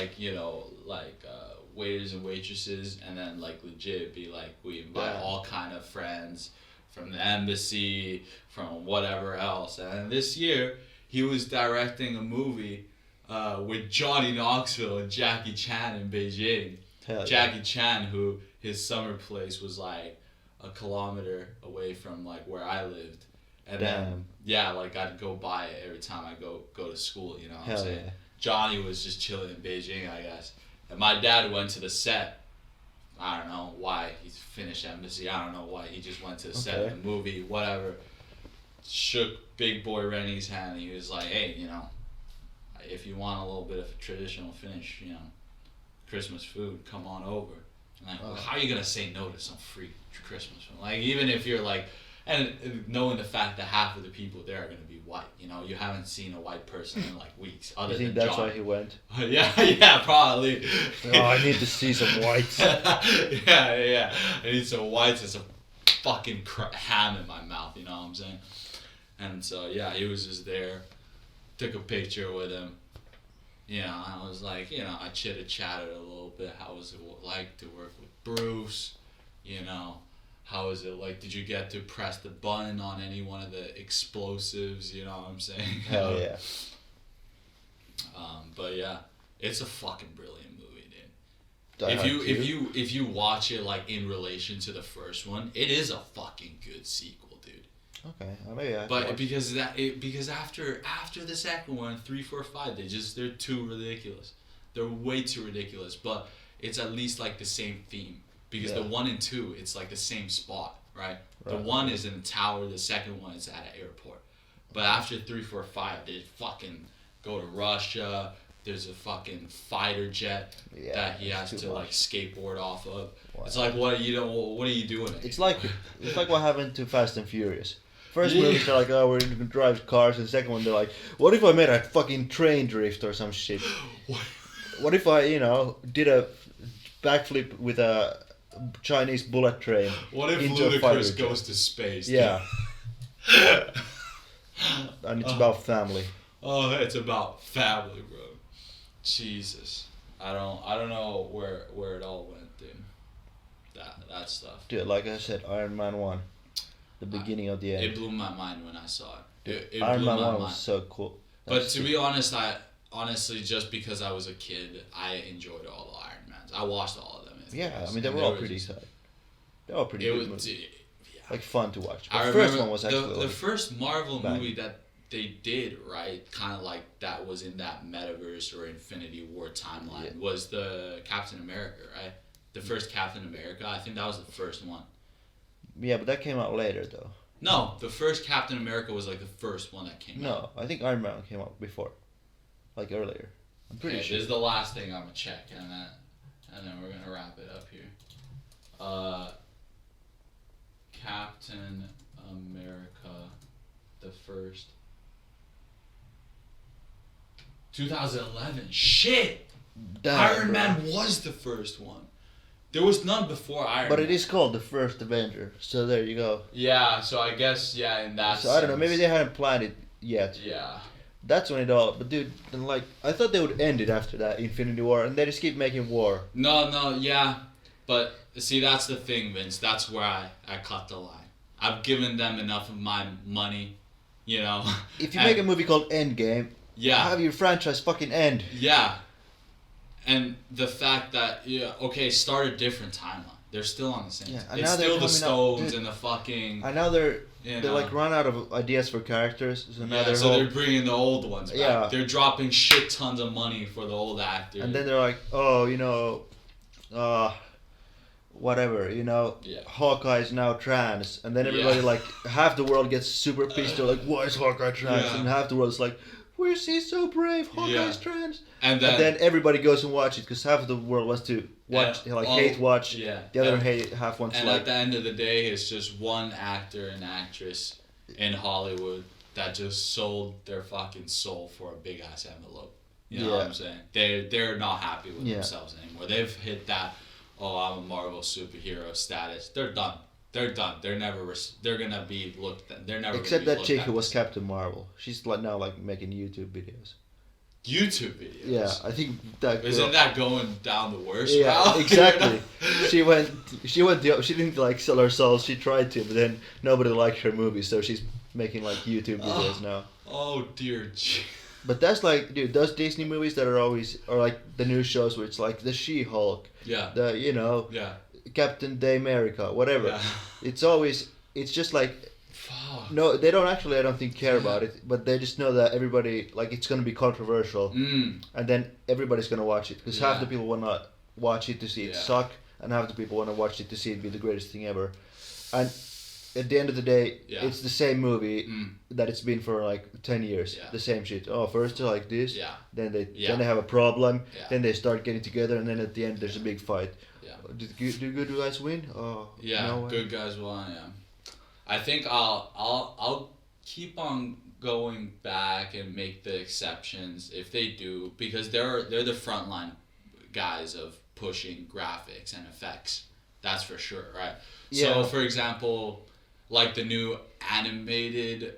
S1: waiters and waitresses, and then legit be we invite all kind of friends from the embassy, from whatever else. And this year he was directing a movie with Johnny Knoxville and Jackie Chan in Beijing. Jackie Chan, who his summer place was a kilometer away from where I lived. And then I'd go by it every time I go to school, you know what I'm saying?
S2: Yeah.
S1: Johnny was just chilling in Beijing, I guess. And my dad went to the set. I don't know why. He's Finnish embassy. I don't know why. He just went to the set of the movie, whatever. Shook big boy Rennie's hand. He was like, hey, if you want a little bit of traditional Finnish, Christmas food, come on over. Well, how are you going to say no to some free Christmas food? Even if you're and knowing the fact that half of the people there are going to be white, you haven't seen a white person in weeks. Other than
S2: that's
S1: John.
S2: why he went?
S1: yeah, probably.
S2: I need to see some whites.
S1: yeah. I need some whites and some fucking ham in my mouth, you know what I'm saying? And so, he was just there. Took a picture with him. I was I chitter-chatted a little bit. How was it like to work with Bruce? How was it like? Did you get to press the button on any one of the explosives? You know what I'm saying?
S2: Hell yeah.
S1: But yeah, it's a fucking brilliant movie, dude. If you watch it in relation to the first one, it is a fucking good sequel, dude.
S2: Okay, maybe I.
S1: But because after the second one, 3, 4, 5, they're too ridiculous. They're way too ridiculous. But it's at least the same theme. Because the 1 and 2, it's the same spot, right? The 1 is in the tower, the second one is at an airport. But after 3, 4, 5, they fucking go to Russia. There's a fucking fighter jet that he has to skateboard off of. Wow. It's what are you doing?
S2: It's like what happened to Fast and Furious. First movies they're we're gonna drive cars, and the second one they're what if I made a fucking train drift or some shit? What if I did a backflip with a Chinese bullet train?
S1: What if Ludacris goes to space?
S2: Yeah. And it's about family.
S1: Oh, it's about family, bro. Jesus, I don't know where it all went, dude. That stuff.
S2: Dude, like I said, Iron Man 1, the beginning of the end.
S1: It blew my mind when I saw it. It
S2: Iron
S1: blew
S2: Man
S1: my
S2: 1
S1: mind.
S2: was so cool.
S1: But to be honest, honestly, just because I was a kid, I enjoyed all the Iron Mans. I watched all of them.
S2: Yeah, I mean, they were all pretty sad. They were all pretty good movies. Fun to watch. But
S1: I
S2: the
S1: remember
S2: first one was actually
S1: the first Marvel movie that they did, right, kind of that was in that metaverse or Infinity War timeline, was the Captain America, right? The first Captain America. I think that was the first one.
S2: Yeah, but that came out later, though.
S1: No, the first Captain America was the first one that came out.
S2: No, I think Iron Man came out before. Earlier. I'm pretty sure.
S1: This is the last thing I'm going to check, and then we're going to wrap it up here. Captain America, the first. 2011. Shit!
S2: Damn,
S1: Iron
S2: bro.
S1: Man was the first one. There was none before Iron Man.
S2: But it is called the first Avenger, so there you go.
S1: Yeah, so I guess, yeah, in that
S2: So I don't know, maybe they hadn't planned it yet.
S1: Yeah.
S2: That's when it all. But dude, then like I thought they would end it after that Infinity War, and they just keep making war.
S1: No, yeah. But see, that's the thing, Vince. That's where I cut the line. I've given them enough of my money, you know.
S2: If you make a movie called Endgame,
S1: yeah,
S2: have your franchise fucking end.
S1: Yeah. And the fact that, start a different timeline. They're still on the same.
S2: Yeah,
S1: It's still the Stones and the fucking.
S2: I know they like run out of ideas for characters, so now
S1: they're bringing the old ones back.
S2: Yeah.
S1: They're dropping shit tons of money for the old actors.
S2: And then they're like, oh, whatever, Hawkeye's now trans, and then everybody like half the world gets super pissed. They're like, why is Hawkeye trans?
S1: Yeah.
S2: And half the world's like, where's he so brave? Hawkeye's trans.
S1: And then
S2: everybody goes and watch it because half of the world wants to watch, hate watch.
S1: Yeah.
S2: The other half wants
S1: and
S2: to like.
S1: At the end of the day, it's just one actor and actress in Hollywood that just sold their fucking soul for a big ass envelope. You know what I'm saying? They're not happy with themselves anymore. They've hit that, I'm a Marvel superhero status. They're done. They're done. They're never. They're gonna be looked at. They're never.
S2: Except that chick who was Captain Marvel. She's now making YouTube videos.
S1: YouTube videos.
S2: Yeah, I think that.
S1: Isn't that going down the worst?
S2: Yeah,
S1: route?
S2: exactly. She didn't like sell her soul. She tried to, but then nobody liked her movie, so she's making like YouTube videos now.
S1: Oh dear.
S2: But that's like, dude, those Disney movies that are like the new shows where it's like the She-Hulk.
S1: Yeah.
S2: Yeah. Captain Day America, whatever.
S1: Yeah.
S2: It's just like, no, they don't actually, I don't think, care about it, but they just know that everybody, like, it's going to be controversial, and then everybody's going to watch it, because half the people want to watch it to see it suck, and half the people want to watch it to see it be the greatest thing ever. And at the end of the day, it's the same movie that it's been for like 10 years. The same shit. Oh, first they're like this, then they have a problem, then they start getting together, and then at the end there's a big fight. Did good guys win? Oh,
S1: yeah,
S2: no
S1: good guys won. Yeah, I think I'll keep on going back and make the exceptions if they do, because they're the frontline guys of pushing graphics and effects. That's for sure, right?
S2: Yeah.
S1: So, for example, like the new animated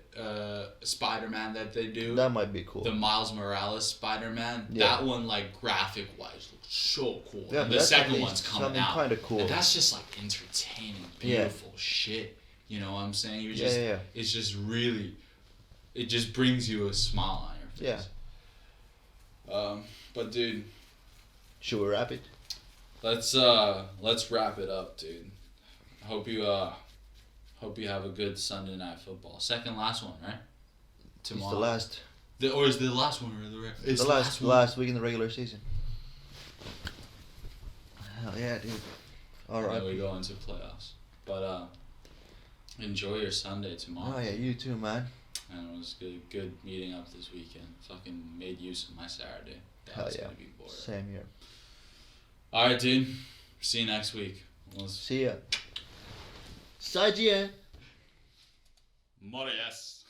S1: Spider-Man that they do.
S2: That might be cool.
S1: The Miles Morales Spider-Man.
S2: Yeah.
S1: That one, like, graphic-wise, looks so cool.
S2: Yeah,
S1: and the second one's coming out.
S2: Kind of cool.
S1: And that's just, like, entertaining, beautiful shit. You know what I'm saying? You're just, It's just really... It just brings you a smile on your face. Yeah. But, dude...
S2: Should we wrap it?
S1: Let's wrap it up, dude. Hope you have a good Sunday night football. Second last one, right? Tomorrow.
S2: It's the last.
S1: Or is the last one or
S2: It's the last week in the regular season. Hell yeah, dude. All right.
S1: And then we go into playoffs. But enjoy your Sunday tomorrow.
S2: Oh yeah, you too, man.
S1: And it was good meeting up this weekend. Fucking made use of my Saturday.
S2: Hell yeah.
S1: Gonna be bored.
S2: Same here.
S1: All right, dude. See you next week.
S2: See ya. 再见。
S1: Morias.